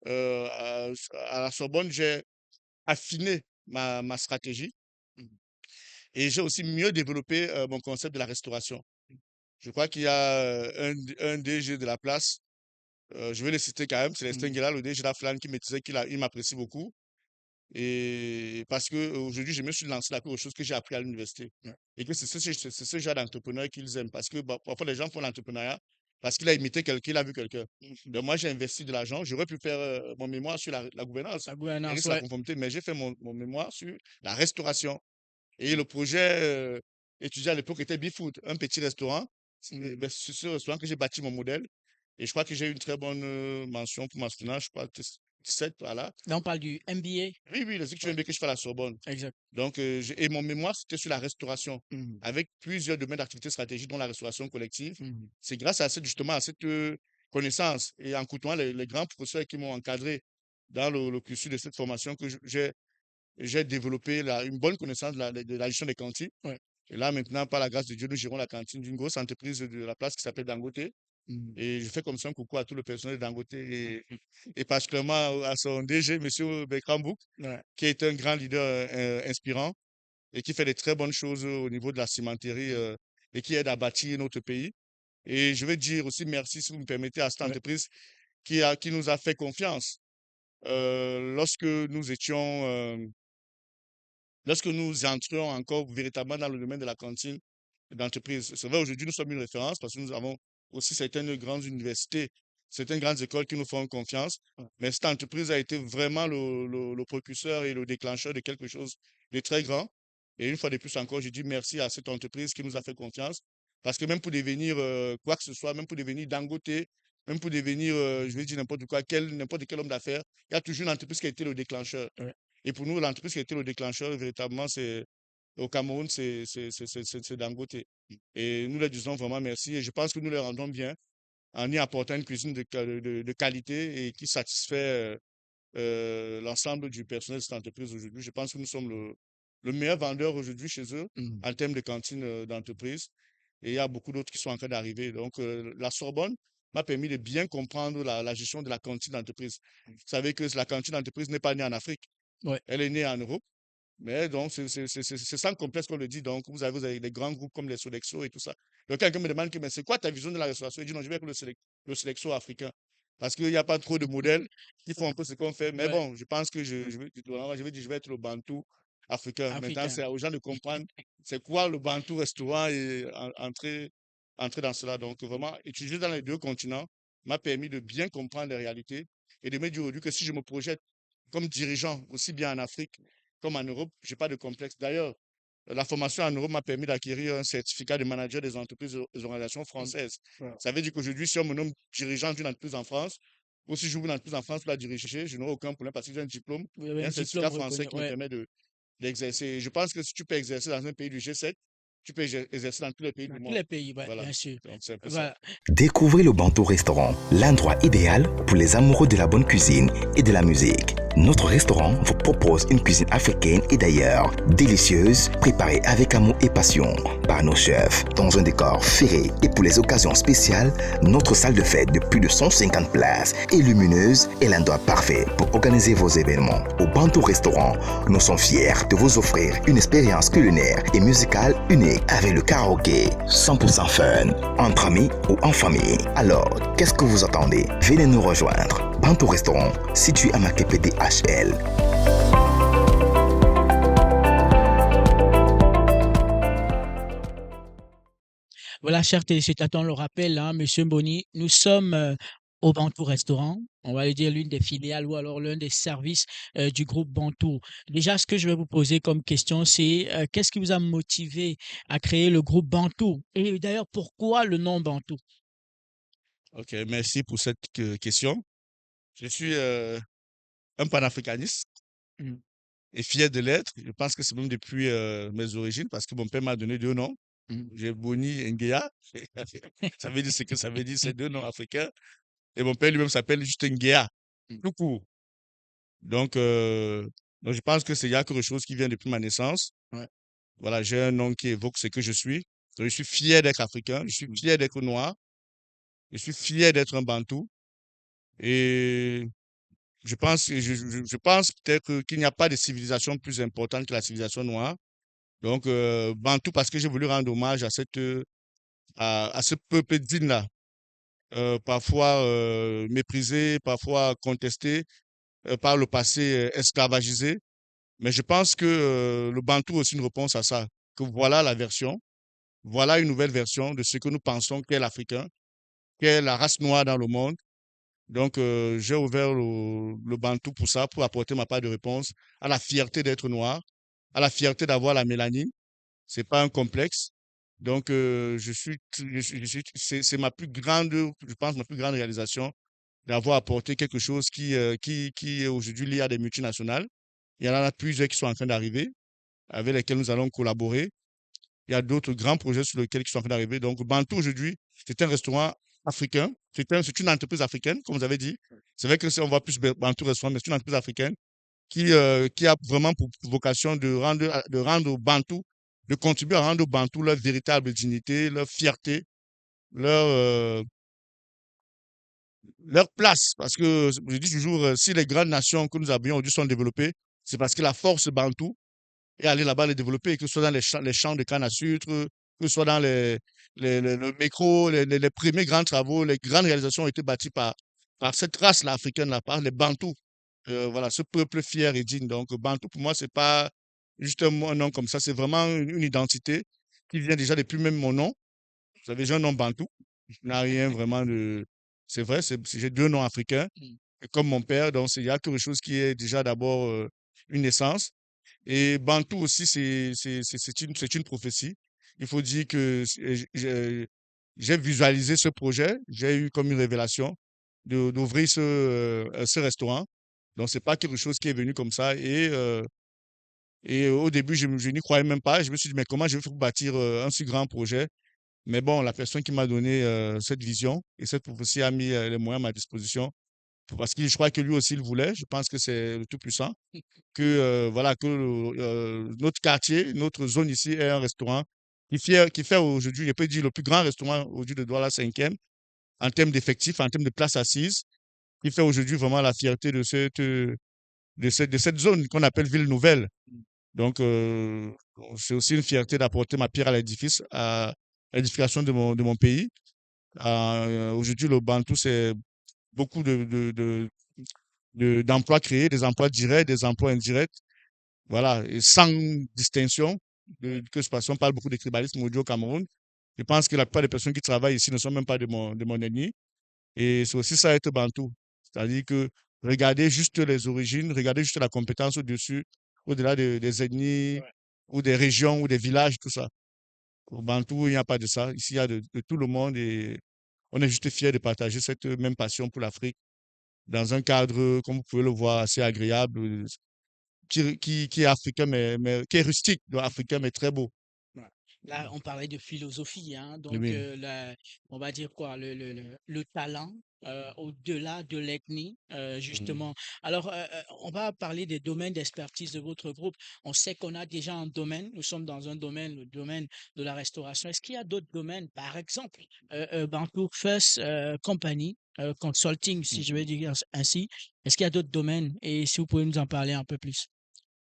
À la Sorbonne, j'ai affiné ma stratégie Mmh. et j'ai aussi mieux développé mon concept de la restauration. Je crois qu'il y a un DG de la place. Je vais le citer quand même, Célestin Mmh. Guéla, le DG d'Aflan, qui me disait il m'apprécie beaucoup. Et parce que aujourd'hui, je me suis lancé dans quelque chose que j'ai appris à l'université. Ouais. Et que c'est ce genre d'entrepreneur qu'ils aiment. Parce que bah, parfois, les gens font l'entrepreneuriat parce qu'il a imité quelqu'un, il a vu quelqu'un. Mmh. Donc, moi, j'ai investi de l'argent. J'aurais pu faire mon mémoire sur la gouvernance La et gouvernance, risque de la ouais. conformité, mais j'ai fait mon mémoire sur la restauration. Et le projet étudié à l'époque était Bifood, un petit restaurant. Mmh. Ben, c'est ce restaurant que j'ai bâti mon modèle. Et je crois que j'ai eu une très bonne mention pour ma soutenance, je crois, 17, voilà. Là, on parle du MBA? Oui, oui, le cycle Ouais, MBA que je fais à la Sorbonne. exact. Donc, et mon mémoire, c'était sur la restauration, Mmh. avec plusieurs domaines d'activité stratégique, dont la restauration collective. Mmh. C'est grâce à justement à cette connaissance et en côtoyant les grands professeurs qui m'ont encadré dans le cursus de cette formation que j'ai développé une bonne connaissance de la gestion des cantines. Ouais. Et là, maintenant, par la grâce de Dieu, nous gérons la cantine d'une grosse entreprise de la place qui s'appelle Dangote. Mmh. Et je fais comme ça un coucou à tout le personnel de Dangote et particulièrement à son DG, M. Bekrambouk, Ouais. qui est un grand leader inspirant et qui fait de très bonnes choses au niveau de la cimenterie et qui aide à bâtir notre pays. Et je veux dire aussi merci, si vous me permettez, à cette Ouais. entreprise qui nous a fait confiance lorsque nous étions lorsque nous entrions encore véritablement dans le domaine de la cantine d'entreprise. C'est vrai, aujourd'hui, nous sommes une référence parce que nous avons aussi certaines grandes universités, certaines grandes écoles qui nous font confiance. Ouais. Mais cette entreprise a été vraiment le précurseur et le déclencheur de quelque chose de très grand. Et une fois de plus encore, je dis merci à cette entreprise qui nous a fait confiance. Parce que même pour devenir quoi que ce soit, même pour devenir Dangote, même pour devenir, je vais dire n'importe quoi, n'importe quel homme d'affaires, il y a toujours une entreprise qui a été le déclencheur. Ouais. Et pour nous, l'entreprise qui a été le déclencheur, véritablement, au Cameroun, c'est Dangote. Et nous leur disons vraiment merci. Et je pense que nous leur rendons bien en y apportant une cuisine de qualité et qui satisfait l'ensemble du personnel de cette entreprise aujourd'hui. Je pense que nous sommes le meilleur vendeur aujourd'hui chez eux Mmh. en termes de cantine d'entreprise. et il y a beaucoup d'autres qui sont en train d'arriver. Donc, la Sorbonne m'a permis de bien comprendre la gestion de la cantine d'entreprise. Vous savez que la cantine d'entreprise n'est pas née en Afrique, Ouais, elle est née en Europe. Mais donc, c'est sans complexe qu'on le dit. Donc, vous avez des grands groupes comme les Sodexo et tout ça. Donc, quelqu'un me demande que, mais c'est quoi ta vision de la restauration? Il dit, non, je vais avec le Sodexo africain. Parce qu'il n'y a pas trop de modèles qui font un peu ce qu'on fait. Mais ouais, bon, je pense que je vais dire, je vais être le Bantou africain. Maintenant, africain. c'est aux gens de comprendre c'est quoi le Bantou restaurant et entrer dans cela. Donc, vraiment, étudier dans les deux continents m'a permis de bien comprendre les réalités et de me dire aujourd'hui que si je me projette comme dirigeant, aussi bien en Afrique comme en Europe, je n'ai pas de complexe. D'ailleurs, la formation en Europe m'a permis d'acquérir un certificat de manager des entreprises et des organisations Mm. françaises. Ouais. Ça veut dire qu'aujourd'hui, si on me nomme dirigeant d'une entreprise en France, ou si j'ouvre une entreprise en France pour la diriger, je n'aurai aucun problème parce que j'ai un diplôme Vous avez et un un diplôme certificat français reconnu. qui me Ouais, permet d'exercer. Je pense que si tu peux exercer dans un pays du G7, tu peux exercer dans tous les pays dans du tous monde. les pays, ouais, Voilà. bien sûr. Donc, c'est un peu ça. Voilà. Découvrez le Bantou Restaurant, l'endroit idéal pour les amoureux de la bonne cuisine et de la musique. Notre restaurant vous propose une cuisine africaine et d'ailleurs délicieuse, préparée avec amour et passion par nos chefs dans un décor ferré. Et pour les occasions spéciales, notre salle de fête de plus de 150 places est lumineuse et l'endroit parfait pour organiser vos événements. Au Bantou Restaurant, nous sommes fiers de vous offrir une expérience culinaire et musicale unique avec le karaoké 100% fun, entre amis ou en famille. Alors, qu'est-ce que vous attendez? Venez nous rejoindre. Bantou Restaurant, situé à Makepede HL. Voilà, chers téléspectateurs, on le rappelle, hein, Monsieur Mboni, nous sommes au Bantou Restaurant. On va le dire l'une des filiales ou alors l'un des services du groupe Bantou. Déjà, ce que je vais vous poser comme question, c'est qu'est-ce qui vous a motivé à créer le groupe Bantou? Et d'ailleurs, pourquoi le nom Bantou? OK, merci pour cette question. Je suis un panafricaniste Mm, et fier de l'être. Je pense que c'est même depuis mes origines parce que mon père m'a donné deux noms. mm, J'ai Boni Nguea. Ça veut dire ce que ça veut dire, c'est deux noms africains. Et mon père lui-même s'appelle juste Nguea, mm. tout court. Donc, je pense que c'est il y a quelque chose qui vient depuis ma naissance. Ouais. Voilà, j'ai un nom qui évoque ce que je suis. Donc, je suis fier d'être africain, je suis fier d'être noir, je suis fier d'être un bantou. Et je pense peut-être qu'il n'y a pas de civilisation plus importante que la civilisation noire. Donc, bantou parce que j'ai voulu rendre hommage à à ce peuple digne-là, parfois méprisé, parfois contesté, par le passé esclavagisé. Mais je pense que le Bantou est aussi une réponse à ça, que voilà la version, voilà une nouvelle version de ce que nous pensons qu'est l'Africain, qu'est la race noire dans le monde. Donc, j'ai ouvert le Bantou pour ça, pour apporter ma part de réponse à la fierté d'être noir, à la fierté d'avoir la mélanine. C'est pas un complexe. Donc, c'est ma plus grande, je pense, ma plus grande réalisation d'avoir apporté quelque chose qui est aujourd'hui lié à des multinationales. Il y en a plusieurs qui sont en train d'arriver, avec lesquels nous allons collaborer. Il y a d'autres grands projets sur lesquels ils sont en train d'arriver. Donc, Bantou aujourd'hui, c'est un restaurant africain. C'est une entreprise africaine, comme vous avez dit. C'est vrai que si on voit plus Bantou restaurant, mais c'est une entreprise africaine qui a vraiment pour vocation de rendre aux Bantous, de contribuer à rendre aux Bantous leur véritable dignité, leur fierté, leur, euh, leur place. Parce que je dis toujours, si les grandes nations que nous avions aujourd'hui sont développées, c'est parce que la force Bantou est allée là-bas les développer, que ce soit dans les champs de canne à sucre, que ce soit dans le métro, les premiers grands travaux, les grandes réalisations ont été bâties par cette race-là africaine-là, par les Bantous. Voilà, ce peuple fier et digne. Donc, Bantou, pour moi, c'est pas juste un nom comme ça, c'est vraiment une identité qui vient déjà depuis même mon nom. Vous savez, j'ai un nom Bantou. Je n'ai rien vraiment de. C'est vrai, j'ai deux noms africains, Mm. et comme mon père, donc il y a quelque chose qui est déjà d'abord une naissance. Et Bantou aussi, c'est une prophétie. Il faut dire que j'ai visualisé ce projet, j'ai eu comme une révélation d'ouvrir ce restaurant. Donc, c'est pas quelque chose qui est venu comme ça. Et au début, je n'y croyais même pas. Je me suis dit, mais comment je vais faire pour bâtir un si grand projet? Mais bon, la personne qui m'a donné cette vision et cette prophétie a mis les moyens à ma disposition. Parce que je crois que lui aussi il voulait. Je pense que c'est le Tout-Puissant. Que, voilà, que notre quartier, notre zone ici est un restaurant qui fait aujourd'hui, je peux dire, le plus grand restaurant aujourd'hui de Douala 5e en termes d'effectifs, en termes de places assises, qui fait aujourd'hui vraiment la fierté de cette zone qu'on appelle Ville Nouvelle. Donc, c'est aussi une fierté d'apporter ma pierre à l'édifice, à l'édification de mon pays. Aujourd'hui, le Bantou, c'est beaucoup d'emplois créés, des emplois directs, des emplois indirects, voilà, et sans distinction, que ce soit, on parle beaucoup de tribalisme aujourd'hui au Cameroun. Je pense que la plupart des personnes qui travaillent ici ne sont même pas de mon ethnie. Et c'est aussi ça être Bantou. C'est-à-dire que regardez juste les origines, regardez juste la compétence au-dessus, au-delà des ethnies ou des régions ou des villages, tout ça. Au Bantou, il n'y a pas de ça. Ici, il y a de tout le monde et on est juste fiers de partager cette même passion pour l'Afrique dans un cadre, comme vous pouvez le voir, assez agréable, qui est africain, mais qui est rustique, donc africain, mais très beau. Ouais. Là, on parlait de philosophie, hein, Oui, donc oui. on va dire quoi, le talent au-delà de l'ethnie, Mhm. justement. Alors, on va parler des domaines d'expertise de votre groupe. On sait qu'on a déjà un domaine, nous sommes dans un domaine, le domaine de la restauration. Est-ce qu'il y a d'autres domaines, par exemple, Bancook First Company, Consulting, si je vais dire ainsi, est-ce qu'il y a d'autres domaines? Et si vous pouvez nous en parler un peu plus.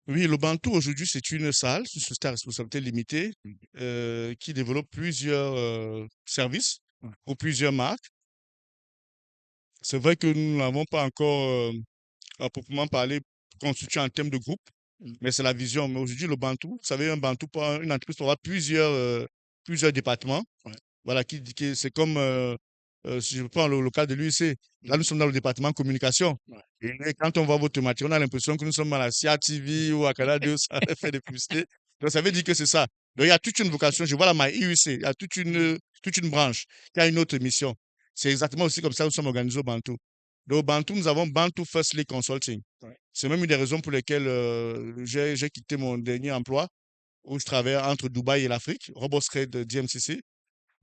Oui, le Bantou aujourd'hui, c'est une salle, une société à responsabilité limitée qui développe plusieurs services pour plusieurs marques. C'est vrai que nous n'avons pas encore, à proprement parler, constitué en termes de groupe, mais c'est la vision. Mais aujourd'hui, le Bantou, vous savez, un Bantou, une entreprise peut avoir plusieurs départements. Voilà, c'est comme, si je prends le cas de l'UIC, là, nous sommes dans le département communication. Et quand on voit votre matériel, on a l'impression que nous sommes à la CIA TV ou à Canal 2, ça fait des publicités. Donc, ça veut dire que c'est ça. Donc, il y a toute une vocation. Je vois là, ma IUC, il y a toute une branche qui a une autre mission. C'est exactement aussi comme ça que nous sommes organisés au Bantou. Donc, au Bantou, nous avons Bantou First League Consulting. C'est même une des raisons pour lesquelles j'ai quitté mon dernier emploi où je travaillais entre Dubaï et l'Afrique, Robostrade DMCC.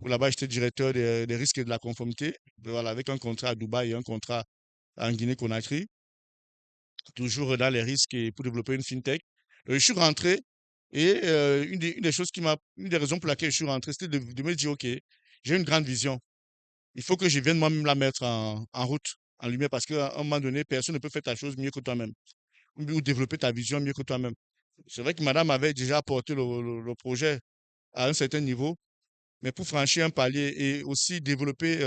Où là-bas, j'étais directeur des risques et de la conformité, voilà, avec un contrat à Dubaï et un contrat en Guinée-Conakry, toujours dans les risques et pour développer une fintech. Je suis rentré et une des raisons pour laquelle je suis rentré, c'était de me dire, OK, j'ai une grande vision. Il faut que je vienne moi-même la mettre en route, en lumière, parce qu'à un moment donné, personne ne peut faire ta chose mieux que toi-même, ou développer ta vision mieux que toi-même. C'est vrai que madame avait déjà apporté le projet à un certain niveau, mais pour franchir un palier et aussi développer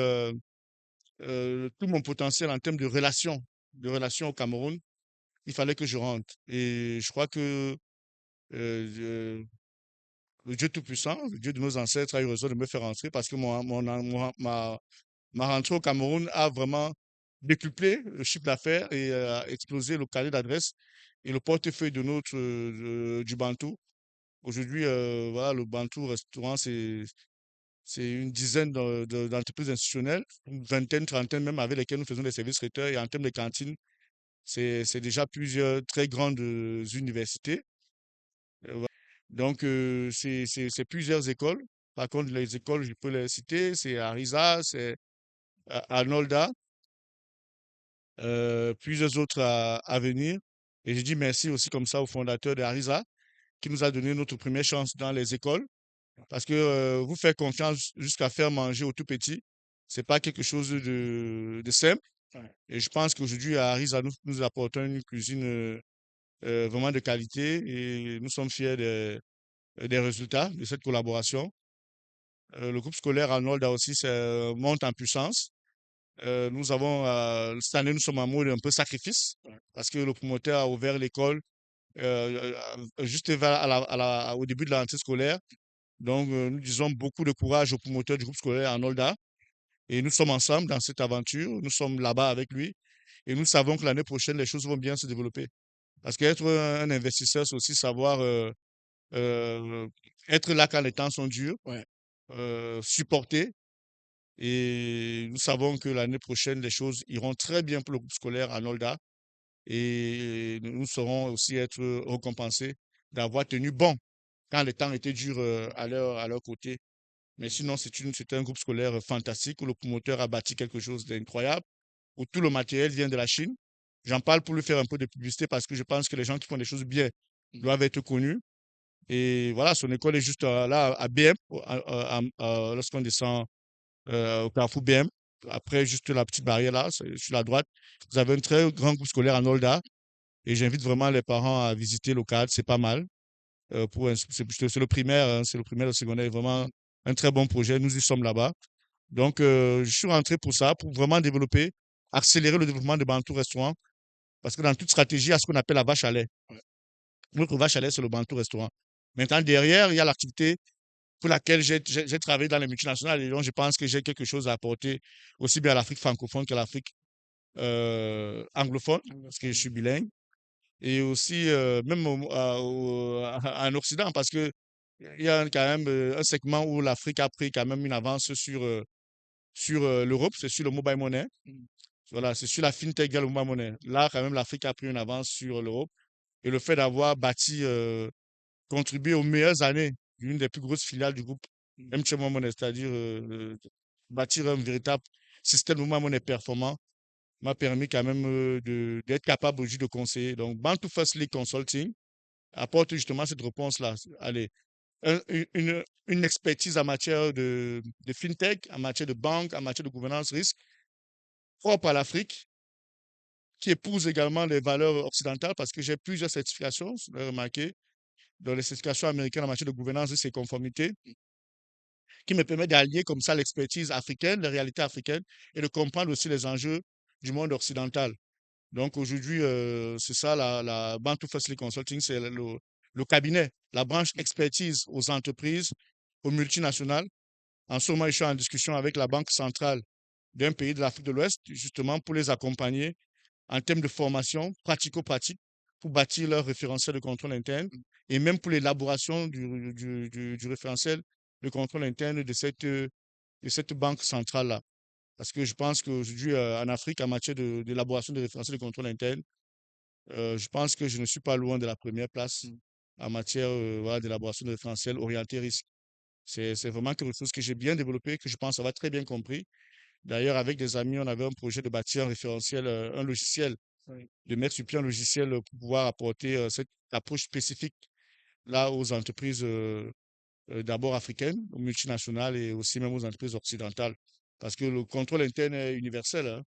tout mon potentiel en termes de relations au Cameroun, il fallait que je rentre. Et je crois que le Dieu Tout-Puissant, le Dieu de nos ancêtres, a eu raison de me faire rentrer parce que ma rentrée au Cameroun a vraiment décuplé le chiffre d'affaires et a explosé le carnet d'adresse et le portefeuille du Bantou. Aujourd'hui, voilà, le Bantou Restaurant, c'est une dizaine d'entreprises institutionnelles, une vingtaine, trentaine même avec lesquelles nous faisons des services traiteurs. Et en termes de cantine, c'est déjà plusieurs très grandes universités. Voilà. Donc, c'est plusieurs écoles. Par contre, les écoles, je peux les citer, c'est Arisa, c'est Arnolda, plusieurs autres à venir. Et je dis merci aussi comme ça au fondateur de Arisa qui nous a donné notre première chance dans les écoles. Parce que vous faire confiance jusqu'à faire manger au tout petit, c'est pas quelque chose de simple. Et je pense qu'aujourd'hui, à Ariza, nous apportons une cuisine vraiment de qualité et nous sommes fiers des résultats de cette collaboration. Le groupe scolaire Arnold a aussi monte en puissance. Cette année, nous sommes en mode un peu sacrifice parce que le promoteur a ouvert l'école juste au début de la rentrée scolaire. Donc, nous disons beaucoup de courage au promoteur du groupe scolaire Arnolda. Et nous sommes ensemble dans cette aventure. Nous sommes là-bas avec lui. Et nous savons que l'année prochaine, les choses vont bien se développer. Parce qu'être un investisseur, c'est aussi savoir euh, être là quand les temps sont durs, supporter. Et nous savons que l'année prochaine, les choses iront très bien pour le groupe scolaire Arnolda. Et nous saurons aussi être récompensés d'avoir tenu bon quand les temps étaient durs à leur côté. Mais sinon, c'est un groupe scolaire fantastique où le promoteur a bâti quelque chose d'incroyable, où tout le matériel vient de la Chine. J'en parle pour lui faire un peu de publicité parce que je pense que les gens qui font des choses bien doivent être connus. Et voilà, son école est juste là à BM, lorsqu'on descend au carrefour BM. Après, juste la petite barrière là, sur la droite, vous avez un très grand groupe scolaire en Olda. Et j'invite vraiment les parents à visiter le cadre, c'est pas mal. C'est le primaire, hein, c'est le primaire, le secondaire, vraiment un très bon projet. Nous y sommes là-bas. Donc, je suis rentré pour ça, pour vraiment développer, accélérer le développement de Bantou Restaurant. Parce que dans toute stratégie, il y a ce qu'on appelle la vache à lait. Notre vache à lait, c'est le Bantou Restaurant. Maintenant, derrière, il y a l'activité pour laquelle j'ai travaillé dans les multinationales et donc je pense que j'ai quelque chose à apporter aussi bien à l'Afrique francophone qu'à l'Afrique anglophone, parce que je suis bilingue, et aussi même en Occident, parce que il y a quand même un segment où l'Afrique a pris quand même une avance sur l'Europe, c'est sur le mobile money. Voilà, c'est sur la fintech et le mobile money. Là, quand même, l'Afrique a pris une avance sur l'Europe. Et le fait d'avoir bâti, contribué aux meilleures années d'une des plus grosses filiales du groupe MTM Money, c'est-à-dire bâtir un véritable système de mobile money performant, m'a permis quand même d'être capable aujourd'hui de conseiller. Donc, Bantu First League Consulting apporte justement cette réponse-là. Allez, une expertise en matière de fintech, en matière de banque, en matière de gouvernance risque, propre à l'Afrique, qui épouse également les valeurs occidentales parce que j'ai plusieurs certifications, vous l'avez remarqué, dans les certifications américaines en matière de gouvernance risque et conformité, qui me permet d'allier comme ça l'expertise africaine, les réalités africaines, et de comprendre aussi les enjeux du monde occidental. Donc aujourd'hui, c'est ça, la Bantu Firstly Consulting, c'est le cabinet, la branche expertise aux entreprises, aux multinationales. En ce moment, je suis en discussion avec la Banque centrale d'un pays de l'Afrique de l'Ouest, justement pour les accompagner en termes de formation pratico-pratique pour bâtir leur référentiel de contrôle interne et même pour l'élaboration du référentiel de contrôle interne de cette banque centrale-là. Parce que je pense qu'aujourd'hui, en Afrique, en matière d'élaboration de référentiels de contrôle interne, je pense que je ne suis pas loin de la première place en matière voilà, d'élaboration de référentiels orientés risque. C'est vraiment quelque chose que j'ai bien développé, que je pense avoir très bien compris. D'ailleurs, avec des amis, on avait un projet de bâtir un référentiel, un logiciel, de mettre sur pied un logiciel pour pouvoir apporter cette approche spécifique là aux entreprises d'abord africaines, aux multinationales et aussi même aux entreprises occidentales. Parce que le contrôle interne est universel, hein.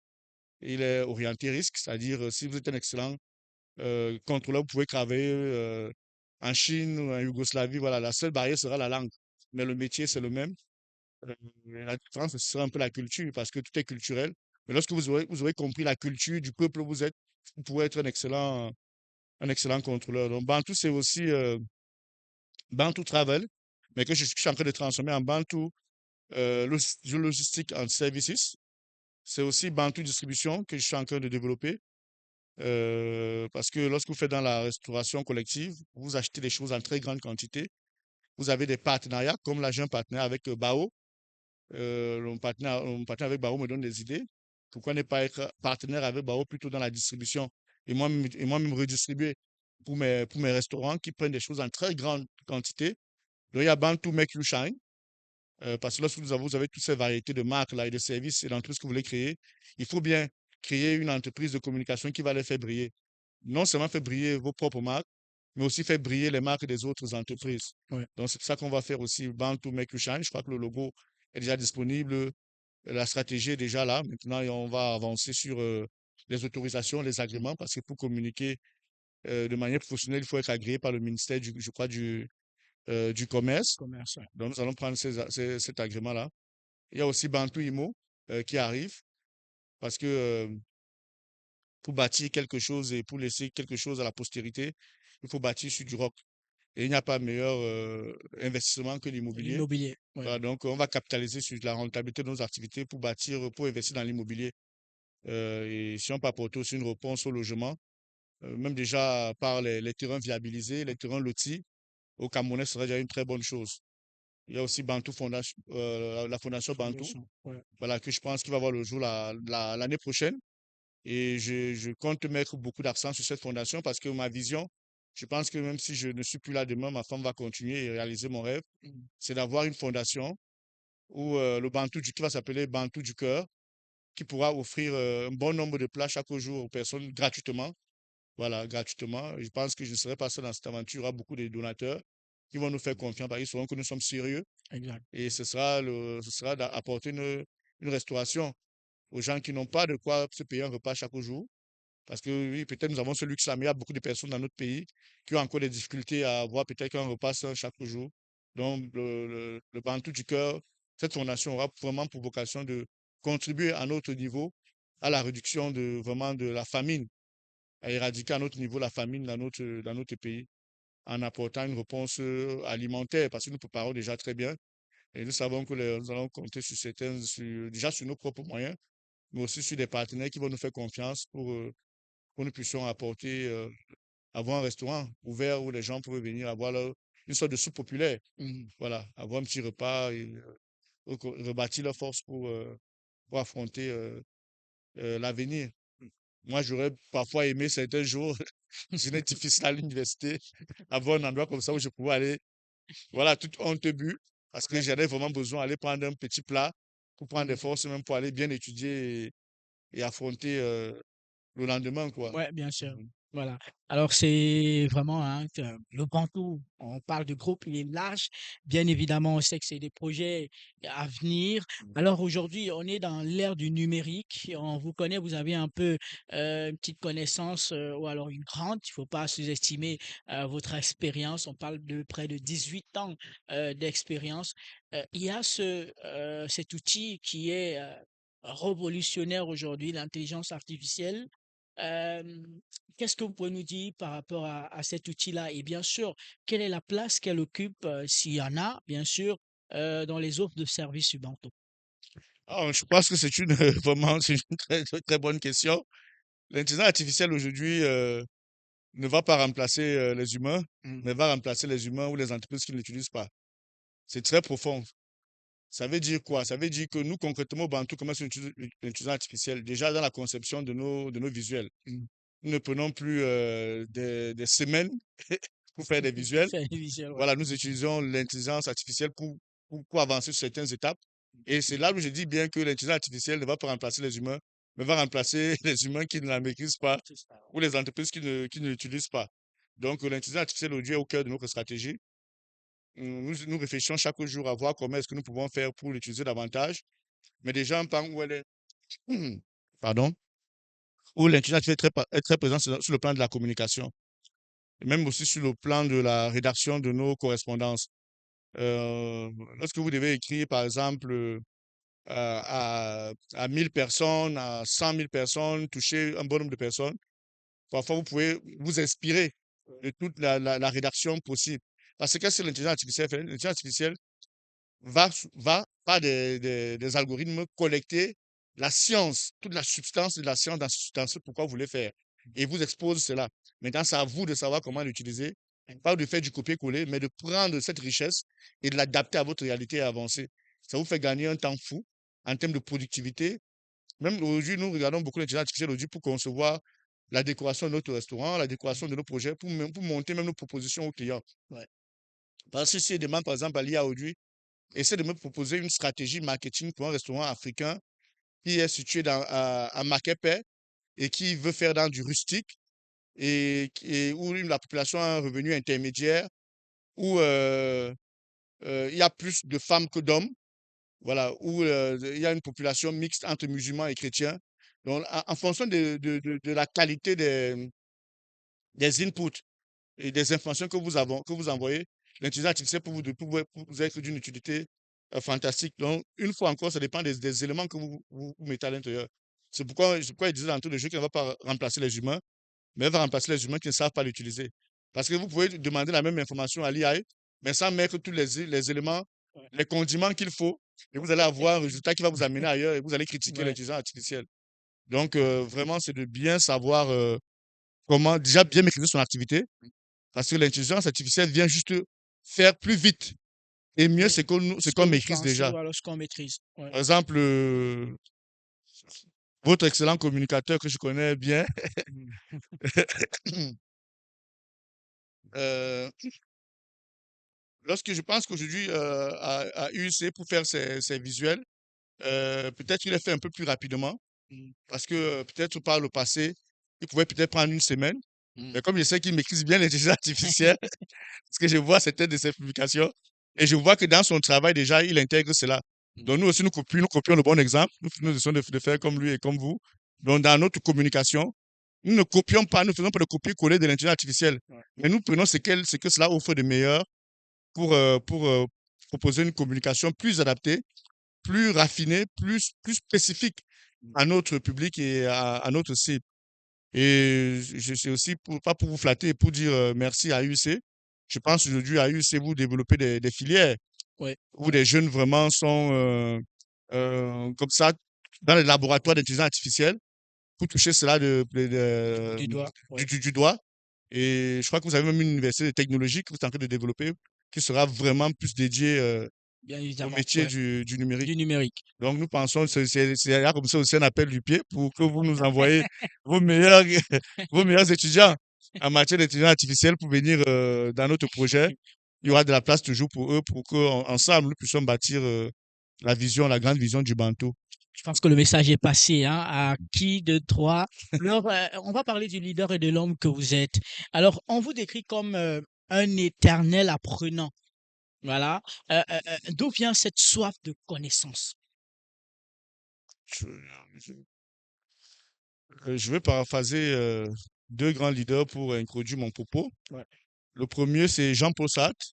Il est orienté risque, c'est-à-dire si vous êtes un excellent contrôleur, vous pouvez travailler en Chine ou en Yougoslavie, voilà, la seule barrière sera la langue. Mais le métier, c'est le même. La différence, ce sera un peu la culture, parce que tout est culturel. Mais lorsque vous aurez compris la culture du peuple où vous êtes, vous pourrez être un excellent contrôleur. Donc, Bantu, c'est aussi Bantu Travel, mais que je suis en train de transformer en Bantu Logistique and Services. C'est aussi Bantu Distribution que je suis en train de développer. Parce que lorsque vous faites dans la restauration collective, vous achetez des choses en très grande quantité. Vous avez des partenariats, comme là, j'ai un partenaire avec Bao. Mon partenaire avec Bao me donne des idées. Pourquoi ne pas être partenaire avec Bao plutôt dans la distribution et moi-même redistribuer pour mes restaurants qui prennent des choses en très grande quantité. Donc, il y a Bantu Make You Shine. Parce que lorsque vous avez toutes ces variétés de marques là, et de services et d'entreprises que vous voulez créer, il faut bien créer une entreprise de communication qui va les faire briller. Non seulement faire briller vos propres marques, mais aussi faire briller les marques des autres entreprises. Ouais. Donc, c'est ça qu'on va faire aussi, Bank to Make You Shine. Je crois que le logo est déjà disponible. La stratégie est déjà là. Maintenant, on va avancer sur les autorisations, les agréments, parce que pour communiquer de manière professionnelle, il faut être agréé par le ministère, je crois, du commerce. Commerce, ouais. Donc, nous allons prendre cet agrément-là. Il y a aussi Bantu Imo qui arrive parce que pour bâtir quelque chose et pour laisser quelque chose à la postérité, il faut bâtir sur du roc. Et il n'y a pas meilleur investissement que l'immobilier. L'immobilier, ouais. Voilà, donc, on va capitaliser sur la rentabilité de nos activités pour bâtir, pour investir dans l'immobilier. Et si on peut apporter aussi une réponse au logement, même déjà par les terrains viabilisés, les terrains lotis, au Camerounais, ce serait déjà une très bonne chose. Il y a aussi Bantu Fondation, la Fondation Bantu, Ouais. voilà, que je pense qu'il va voir le jour l'année prochaine. Et je compte mettre beaucoup d'accent sur cette fondation parce que ma vision, je pense que même si je ne suis plus là demain, ma femme va continuer et réaliser mon rêve, c'est d'avoir une fondation où le Bantu qui va s'appeler Bantu du cœur, qui pourra offrir un bon nombre de plats chaque jour aux personnes gratuitement. Voilà, gratuitement. Je pense que je ne serai pas seul dans cette aventure. Il y aura beaucoup de donateurs qui vont nous faire confiance, parce qu'ils sauront que nous sommes sérieux. Exact. Et ce sera d'apporter une restauration aux gens qui n'ont pas de quoi se payer un repas chaque jour. Parce que oui, peut-être nous avons ce luxe-là, mais il y a beaucoup de personnes dans notre pays qui ont encore des difficultés à avoir peut-être un repas sain chaque jour. Donc, le Bantou du cœur, cette fondation aura vraiment pour vocation de contribuer à notre niveau à la réduction vraiment de la famine, à éradiquer à notre niveau la famine dans notre pays, en apportant une réponse alimentaire, parce que nous préparons déjà très bien. Et nous savons que nous allons compter déjà sur nos propres moyens, mais aussi sur des partenaires qui vont nous faire confiance pour que nous puissions avoir un restaurant ouvert où les gens pourraient venir avoir une sorte de soupe populaire. Voilà, avoir un petit repas et rebâtir leur force pour affronter l'avenir. Moi, j'aurais parfois aimé certains jours, je n'ai difficile à l'université, avoir un endroit comme ça où je pouvais aller, voilà, toute honte but, parce que j'avais vraiment besoin d'aller prendre un petit plat pour prendre des forces, même pour aller bien étudier et affronter le lendemain, quoi. Ouais, bien sûr. Voilà. Alors, c'est vraiment le Bantou. On parle de groupe, il est large. Bien évidemment, on sait que c'est des projets à venir. Alors, aujourd'hui, on est dans l'ère du numérique. On vous connaît, vous avez un peu une petite connaissance ou alors une grande. Il ne faut pas sous-estimer votre expérience. On parle de près de 18 ans d'expérience. Il y a cet outil qui est révolutionnaire aujourd'hui, l'intelligence artificielle. Qu'est-ce que vous pouvez nous dire par rapport à cet outil-là? Et bien sûr, quelle est la place qu'elle occupe, s'il y en a, bien sûr, dans les offres de services Ubanto? Alors, je pense que c'est une, vraiment, c'est une très, très, très bonne question. L'intelligence artificielle aujourd'hui ne va pas remplacer les humains, mais va remplacer les humains ou les entreprises qui ne l'utilisent pas. C'est très profond. Ça veut dire quoi? Ça veut dire que nous, concrètement, au Bantou, comment on utilise l'intelligence artificielle? Déjà dans la conception de nos visuels. Nous ne prenons plus des semaines pour faire des Pour visuels. faire des visuels, ouais. Voilà, nous utilisons l'intelligence artificielle pour avancer sur certaines étapes. Et c'est là où je dis bien que l'intelligence artificielle ne va pas remplacer les humains, mais va remplacer les humains qui ne la maîtrisent pas C'est ça, ou les entreprises qui ne l'utilisent pas. Donc, l'intelligence artificielle aujourd'hui est au cœur de notre stratégie. Nous réfléchissons chaque jour à voir comment est-ce que nous pouvons faire pour l'utiliser davantage. Mais déjà, par où elle est, pardon, où l'intelligence artificielle est très présente sur le plan de la communication, et même aussi sur le plan de la rédaction de nos correspondances. Euh, Lorsque vous devez écrire, par exemple, à 1000 personnes, à 100 000 personnes, toucher un bon nombre de personnes, parfois vous pouvez vous inspirer de toute la rédaction possible. Parce que c'est l'intelligence artificielle fait, l'intelligence artificielle va par des algorithmes collecter la science, toute la substance de la science dans ce pourquoi vous voulez faire. Et vous expose cela. Maintenant, c'est à vous de savoir comment l'utiliser, pas de faire du copier-coller, mais de prendre cette richesse et de l'adapter à votre réalité et avancer. Ça vous fait gagner un temps fou en termes de productivité. Même aujourd'hui, nous regardons beaucoup l'intelligence artificielle aujourd'hui pour concevoir la décoration de notre restaurant, la décoration de nos projets, pour monter même nos propositions aux clients. Ouais. Parce que si je demande, par exemple, à l'IA aujourd'hui, essaie de me proposer une stratégie marketing pour un restaurant africain qui est situé à Makepe et qui veut faire dans du rustique et où la population a un revenu intermédiaire, où il y a plus de femmes que d'hommes, voilà, où il y a une population mixte entre musulmans et chrétiens. Donc, en fonction de la qualité des inputs et des informations que vous envoyez, l'intelligence artificielle pour vous être d'une utilité fantastique. Donc, une fois encore, ça dépend des éléments que vous mettez à l'intérieur. C'est pourquoi il disait dans tous les jeux qu'il ne va pas remplacer les humains, mais elle va remplacer les humains qui ne savent pas l'utiliser. Parce que vous pouvez demander la même information à l'IA, mais sans mettre tous les éléments, Ouais. les condiments qu'il faut, et vous allez avoir un résultat qui va vous amener ailleurs et vous allez critiquer Ouais. l'intelligence artificielle. Donc, vraiment, c'est de bien savoir comment déjà bien maîtriser son activité, parce que l'intelligence artificielle vient juste faire plus vite et mieux Oui. ce Ce que qu'on vous maîtrise pensez déjà. ou alors ce qu'on maîtrise. Ouais. Par exemple, votre excellent communicateur que je connais bien, euh, lorsque je pense qu'aujourd'hui, à UC, pour faire ses visuels, peut-être qu'il les fait un peu plus rapidement, parce que peut-être par le passé, il pouvait peut-être prendre une semaine. Mmh. Mais comme je sais qu'il maîtrise bien l'intelligence artificielle, parce que je vois certaines de ses publications, et je vois que dans son travail, déjà, il intègre cela. Mmh. Donc, nous aussi, nous copions le bon exemple. Nous essayons de faire comme lui et comme vous. Donc, dans notre communication, nous ne copions pas, nous faisons pas de copier-coller de l'intelligence artificielle. Ouais. Mais nous prenons ce que cela offre de meilleur pour proposer une communication plus adaptée, plus raffinée, plus spécifique à notre public et à notre cible. Et je suis aussi, pas pour vous flatter, pour dire merci à UC. Je pense aujourd'hui à UC, vous développez des filières Ouais, où des jeunes vraiment sont comme ça dans les laboratoires d'intelligence artificielle pour toucher cela du doigt, ouais, du doigt. Et je crois que vous avez même une université de technologie que vous êtes en train de développer qui sera vraiment plus dédiée bien au évidemment, métier ouais, du numérique. du numérique. Donc, nous pensons, c'est là comme ça aussi un appel du pied pour que vous nous envoyez vos meilleurs, vos meilleurs étudiants en matière d'intelligence artificielle pour venir dans notre projet. Il y aura de la place toujours pour eux pour qu'ensemble, nous puissions bâtir la vision, la grande vision du Banto. Je pense que le message est passé, hein, à qui de trois. Alors, on va parler du leader et de l'homme que vous êtes. Alors, on vous décrit comme un éternel apprenant. Voilà. D'où vient cette soif de connaissance? Je, je vais paraphraser deux grands leaders pour introduire mon propos. Ouais. Le premier, c'est Jean-Paul Sartre.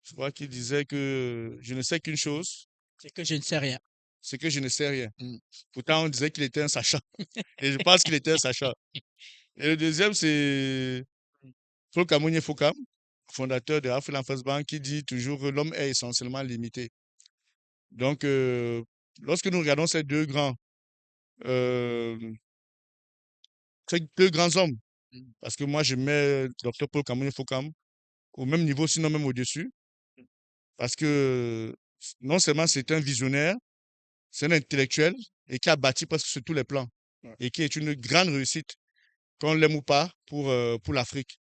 Je crois qu'il disait que je ne sais qu'une chose, C'est que je ne sais rien. c'est que je ne sais rien. Mm. Pourtant, on disait qu'il était un sachant. Et je pense qu'il était un sachant. Et le deuxième, c'est Paul Kamounié Fokam, fondateur de Afriland First Bank, qui dit toujours que l'homme est essentiellement limité. Donc, lorsque nous regardons euh, ces deux grands hommes, Mm. parce que moi, je mets Dr Paul Kamounié Fokam au même niveau, sinon même au-dessus, parce que non seulement c'est un visionnaire, c'est un intellectuel et qui a bâti presque sur tous les plans Ouais. et qui est une grande réussite, qu'on l'aime ou pas, pour l'Afrique.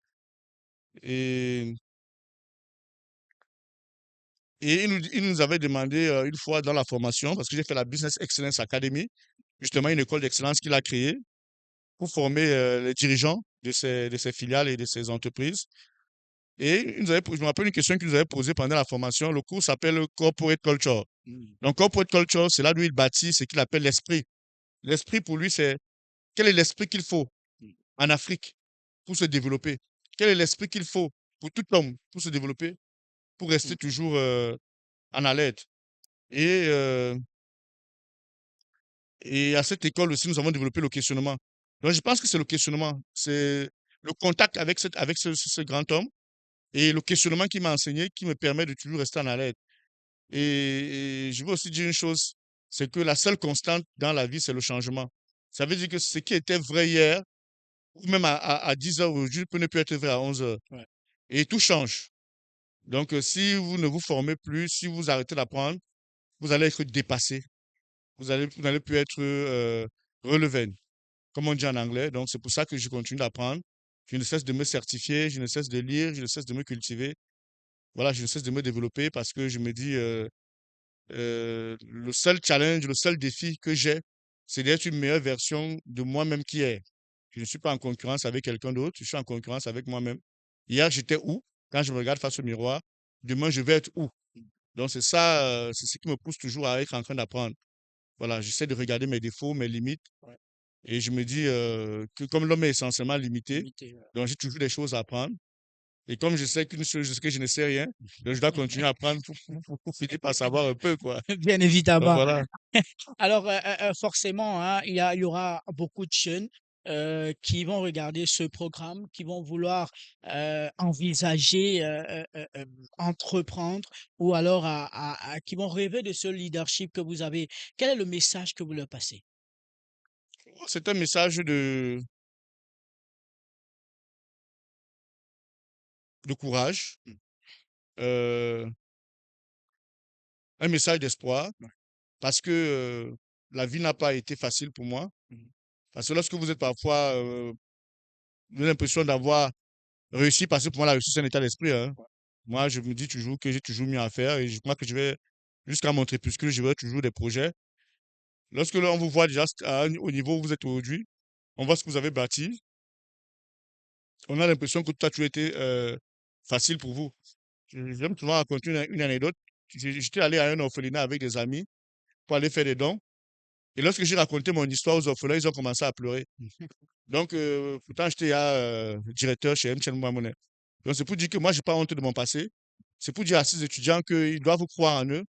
Et Et il nous avait demandé une fois dans la formation, parce que j'ai fait la Business Excellence Academy, justement une école d'excellence qu'il a créée pour former les dirigeants de ces filiales et de ces entreprises. Et je me rappelle une question qu'il nous avait posée pendant la formation. Le cours s'appelle Corporate Culture. Mm. Donc, Corporate Culture, c'est là où il bâtit ce qu'il appelle l'esprit. L'esprit, pour lui, c'est quel est l'esprit qu'il faut en Afrique pour se développer? Quel est l'esprit qu'il faut pour tout homme pour se développer, pour rester Mm. toujours en alerte? Et Et à cette école aussi, nous avons développé le questionnement. Donc, je pense que c'est le questionnement, c'est le contact avec, ce grand homme et le questionnement qui m'a enseigné, qui me permet de toujours rester en alerte. Et je veux aussi dire une chose, c'est que la seule constante dans la vie, c'est le changement. Ça veut dire que ce qui était vrai hier, ou même à 10 heures aujourd'hui, peut ne plus être vrai à 11 heures. Ouais. Et tout change. Donc, si vous ne vous formez plus, si vous arrêtez d'apprendre, vous allez être dépassé. Vous n'allez plus être relevé, comme on dit en anglais. Donc, c'est pour ça que je continue d'apprendre. Je ne cesse de me certifier, je ne cesse de lire, je ne cesse de me cultiver. Voilà, je ne cesse de me développer parce que je me dis, le seul challenge, le seul défi que j'ai, c'est d'être une meilleure version de moi-même qui est. Je ne suis pas en concurrence avec quelqu'un d'autre, je suis en concurrence avec moi-même. Hier, j'étais où? Quand je me regarde face au miroir, demain, je vais être où? Donc, c'est ça, c'est ce qui me pousse toujours à être en train d'apprendre. Voilà, j'essaie de regarder mes défauts, mes limites. Ouais. Et je me dis que comme l'homme est essentiellement limité, Limité, ouais. donc j'ai toujours des choses à apprendre. Et comme je sais qu'une chose, que je ne sais rien, donc je dois continuer à apprendre pour finir par savoir un peu, quoi. Bien Donc évidemment. voilà. Alors, forcément, hein, il y aura beaucoup de jeunes qui vont regarder ce programme, qui vont vouloir envisager, entreprendre ou alors qui vont rêver de ce leadership que vous avez. Quel est le message que vous leur passez? C'est un message de courage, Mm. euh, un message d'espoir, Ouais. parce que la vie n'a pas été facile pour moi. Mhm. Parce que lorsque vous êtes parfois, vous avez l'impression d'avoir réussi, parce que pour moi, la réussite, c'est un état d'esprit, hein. Ouais. Moi, je me dis toujours que j'ai toujours mieux à faire et je crois que je vais, jusqu'à mon crépuscule, je vais toujours des projets. Lorsque là, on vous voit déjà au niveau où vous êtes aujourd'hui, on voit ce que vous avez bâti. On a l'impression que tout a toujours été facile pour vous. J'aime souvent raconter une anecdote. J'étais allé à un orphelinat avec des amis pour aller faire des dons. Et lorsque j'ai raconté mon histoire aux orphelins, ils ont commencé à pleurer. Donc, pourtant, j'étais directeur chez MTN Mohamed. Donc, c'est pour dire que moi, je n'ai pas honte de mon passé. C'est pour dire à ces étudiants qu'ils doivent croire en eux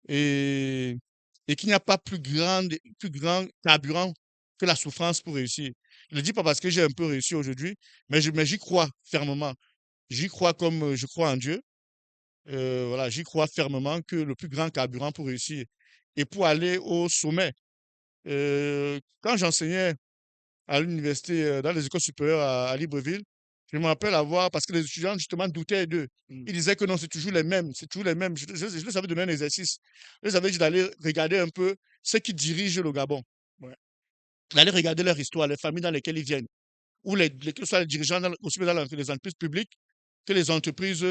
et, et qu'il n'y a pas plus grand carburant que la souffrance pour réussir. Je ne le dis pas parce que j'ai un peu réussi aujourd'hui, mais j'y crois fermement. J'y crois comme je crois en Dieu. Voilà, j'y crois fermement que le plus grand carburant pour réussir et pour aller au sommet. Quand j'enseignais à l'université, dans les écoles supérieures à Libreville, je me rappelle avoir, parce que les étudiants justement doutaient d'eux. Ils disaient que non, c'est toujours les mêmes, c'est toujours les mêmes. Je les avais donné un exercice. Je les avais dit d'aller regarder un peu ceux qui dirigent le Gabon. Ouais. D'aller regarder leur histoire, les familles dans lesquelles ils viennent, ou que ce soit les dirigeants, aussi bien dans les entreprises publiques que les entreprises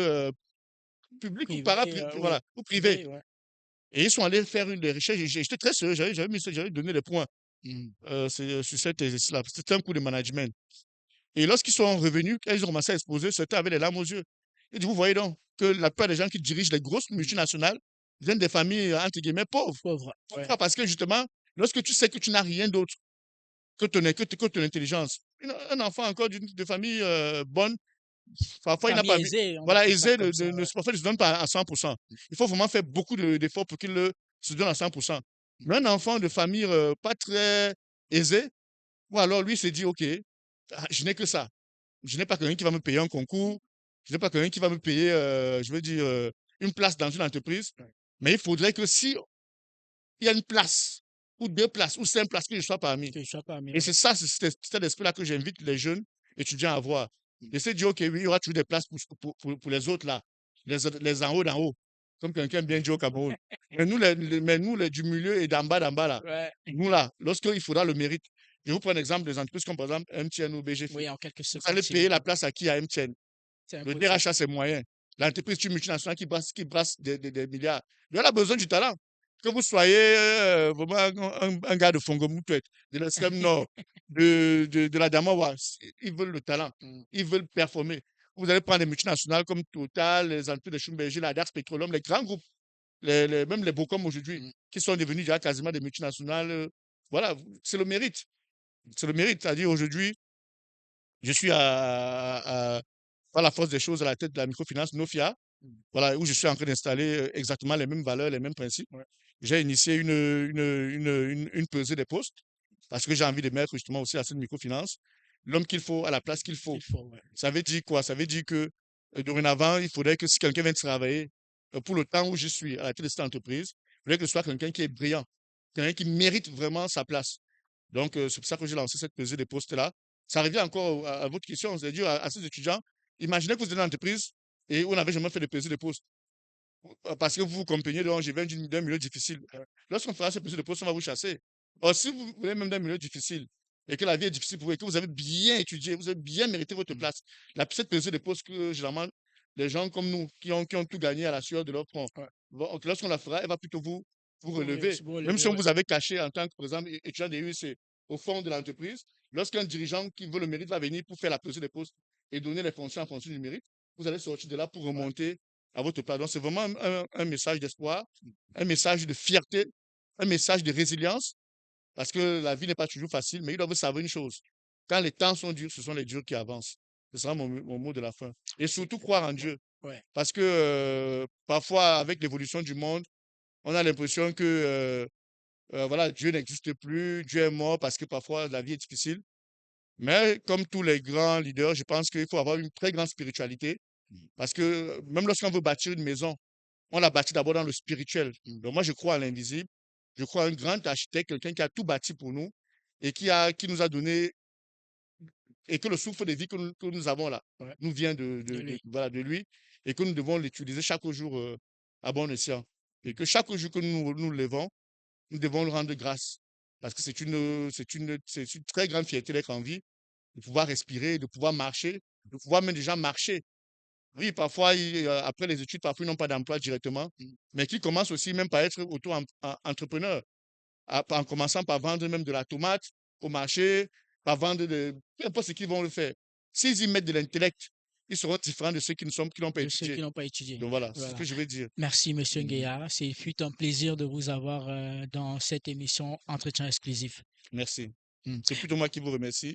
publiques ou voilà, ou privées. Ouais. Et ils sont allés faire des recherches. J'étais très sérieux, j'avais donné des points sur cet exercice-là. C'était un coup de management. Et lorsqu'ils sont revenus, quand ils ont commencé à exposer, c'était avec les larmes aux yeux. Et vous voyez donc que la plupart des gens qui dirigent les grosses multinationales viennent des familles, entre guillemets, pauvres. Pauvre. Ouais. Pourquoi? Parce que justement, lorsque tu sais que tu n'as rien d'autre que ton intelligence, un enfant encore de famille bonne, parfois il n'a Famille pas aisée, on voilà, appelle ça aisé, comme ça, ouais. parfois il ne se donne pas à 100%. Il faut vraiment faire beaucoup d'efforts pour qu'il se donne à 100%. Mais un enfant de famille pas très aisée, ou alors lui il s'est dit, OK, je n'ai que ça. Je n'ai pas quelqu'un qui va me payer un concours. Je n'ai pas quelqu'un qui va me payer, je veux dire, une place dans une entreprise. Mais il faudrait que si il y a une place, ou deux places, ou cinq places, que je sois parmi. Que je sois parmi, Et ouais. c'est ça, c'est cet esprit-là que j'invite les jeunes étudiants à avoir. J'essaie de dire, OK, oui, il y aura toujours des places pour les autres là, les en haut d'en haut, comme quelqu'un bien dit au Cameroun. Mais nous, du milieu et d'en bas là, Ouais. nous là, lorsqu'il faudra le mérite. Je vous prends un exemple des entreprises comme par exemple MTN ou BGF. Oui, en quelque Vous sorte, allez c'est payer la place à qui à MTN? c'est Le impossible. DRH a ses moyens. L'entreprise est une multinationale qui brasse des milliards. Elle a besoin du talent. Que vous soyez vraiment un gars de Fongomutuet, de l'extrême nord, de la Damawa, ils veulent le talent. Ils veulent performer. Vous allez prendre des multinationales comme Total, les entreprises de Schlumberger, la Dax Petroleum, les grands groupes, même les Bocom aujourd'hui, qui sont devenus déjà quasiment des multinationales. Voilà, c'est le mérite. C'est le mérite. C'est-à-dire aujourd'hui, je suis par la force des choses à la tête de la microfinance Nofia, voilà, où je suis en train d'installer exactement les mêmes valeurs, les mêmes principes. Ouais. J'ai initié une pesée des postes parce que j'ai envie de mettre justement aussi à cette microfinance l'homme qu'il faut à la place qu'il faut. Il faut, ouais. Ça veut dire quoi? Ça veut dire que dorénavant, il faudrait que si quelqu'un vient travailler pour le temps où je suis à la tête de cette entreprise, il faudrait que ce soit quelqu'un qui est brillant, quelqu'un qui mérite vraiment sa place. Donc, c'est pour ça que j'ai lancé cette pesée des postes-là. Ça revient encore à votre question, c'est-à-dire à ces étudiants, imaginez que vous êtes dans l'entreprise et vous n'avez jamais fait de pesée de postes parce que vous vous comprenez, donc je viens d'un milieu difficile. Lorsqu'on fera ce pesée de postes, on va vous chasser. Or, si vous venez même d'un milieu difficile et que la vie est difficile pour vous et que vous avez bien étudié, vous avez bien mérité votre place, cette pesée de postes que généralement, les gens comme nous qui ont tout gagné à la sueur de leur front, lorsqu'on la fera, elle va plutôt vous relever. Vous Même relever, si on ouais. vous avait caché en tant que, par exemple, étudiant des UC au fond de l'entreprise, lorsqu'un dirigeant qui veut le mérite va venir pour faire la pesée des postes et donner les fonctions en fonction du mérite, vous allez sortir de là pour remonter à votre place. Donc, c'est vraiment un message d'espoir, un message de fierté, un message de résilience, parce que la vie n'est pas toujours facile, mais il doit vous savoir une chose. Quand les temps sont durs, ce sont les durs qui avancent. Ce sera mon mot de la fin. Et surtout croire en Dieu. Ouais. Parce que parfois, avec l'évolution du monde, on a l'impression que voilà, Dieu n'existe plus, Dieu est mort parce que parfois la vie est difficile. Mais comme tous les grands leaders, je pense qu'il faut avoir une très grande spiritualité. Parce que même lorsqu'on veut bâtir une maison, on la bâtit d'abord dans le spirituel. Donc moi, je crois à l'invisible. Je crois à un grand architecte, quelqu'un qui a tout bâti pour nous et qui nous a donné, et que le souffle de vie que nous avons là Ouais. nous vient De lui. voilà, de lui et que nous devons l'utiliser chaque jour à bon escient. Et que chaque jour que nous levons, nous devons lui rendre grâce. Parce que c'est une très grande fierté d'être en vie, de pouvoir respirer, de pouvoir marcher, de pouvoir même déjà marcher. Oui, parfois, après les études, parfois, ils n'ont pas d'emploi directement, mais qui commencent aussi même par être auto-entrepreneurs, en commençant par vendre même de la tomate au marché, par vendre peu importe ce qu'ils vont le faire. s'ils y mettent de l'intellect, ils seront différents de ceux qui n'ont pas De ceux qui étudié. n'ont pas étudié. Donc voilà, c'est ce Voilà. que je veux dire. Merci, Monsieur Nguea. C'est fut un plaisir de vous avoir dans cette émission Entretien exclusif. Merci. Mm. C'est plutôt moi qui vous remercie.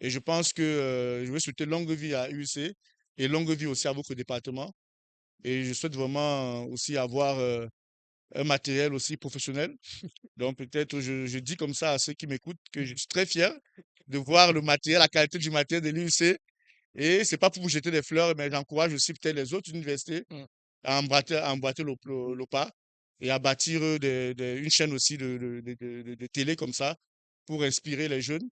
Et je pense que je vais souhaiter longue vie à UC et longue vie aussi à votre département. Et je souhaite vraiment aussi avoir un matériel aussi professionnel. Donc peut-être je dis comme ça à ceux qui m'écoutent que je suis très fier de voir le matériel, la qualité du matériel de l'UC. Et c'est pas pour vous jeter des fleurs, mais j'encourage aussi peut-être les autres universités à emboîter le pas et à bâtir une chaîne aussi de télé comme ça pour inspirer les jeunes.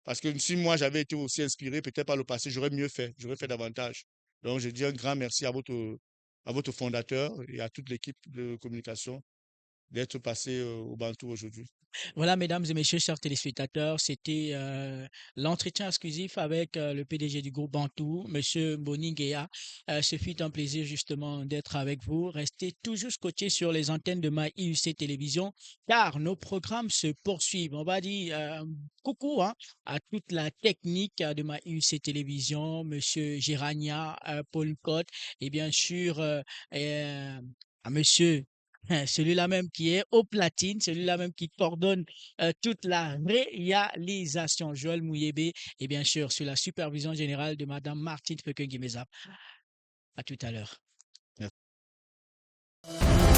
Parce que si moi j'avais été aussi inspiré, peut-être par le passé, j'aurais mieux fait, j'aurais fait davantage. Donc je dis un grand merci à votre fondateur et à toute l'équipe de communication d'être passé au Bantou aujourd'hui. Voilà, mesdames et messieurs, chers téléspectateurs, c'était l'entretien exclusif avec le PDG du groupe Bantou, Monsieur Mboni Nguea. Ce fut un plaisir justement d'être avec vous. Restez toujours scotchés sur les antennes de MyIUC Télévision, car nos programmes se poursuivent. On va dire coucou à toute la technique de MyIUC Télévision, Monsieur Gérania, Paul Cotte, et bien sûr à Monsieur celui-là même qui est au platine, celui-là même qui coordonne toute la réalisation, Joël Mouyébé, et bien sûr sur la supervision générale de Madame Martine Fekengimeza. À tout à l'heure. Merci.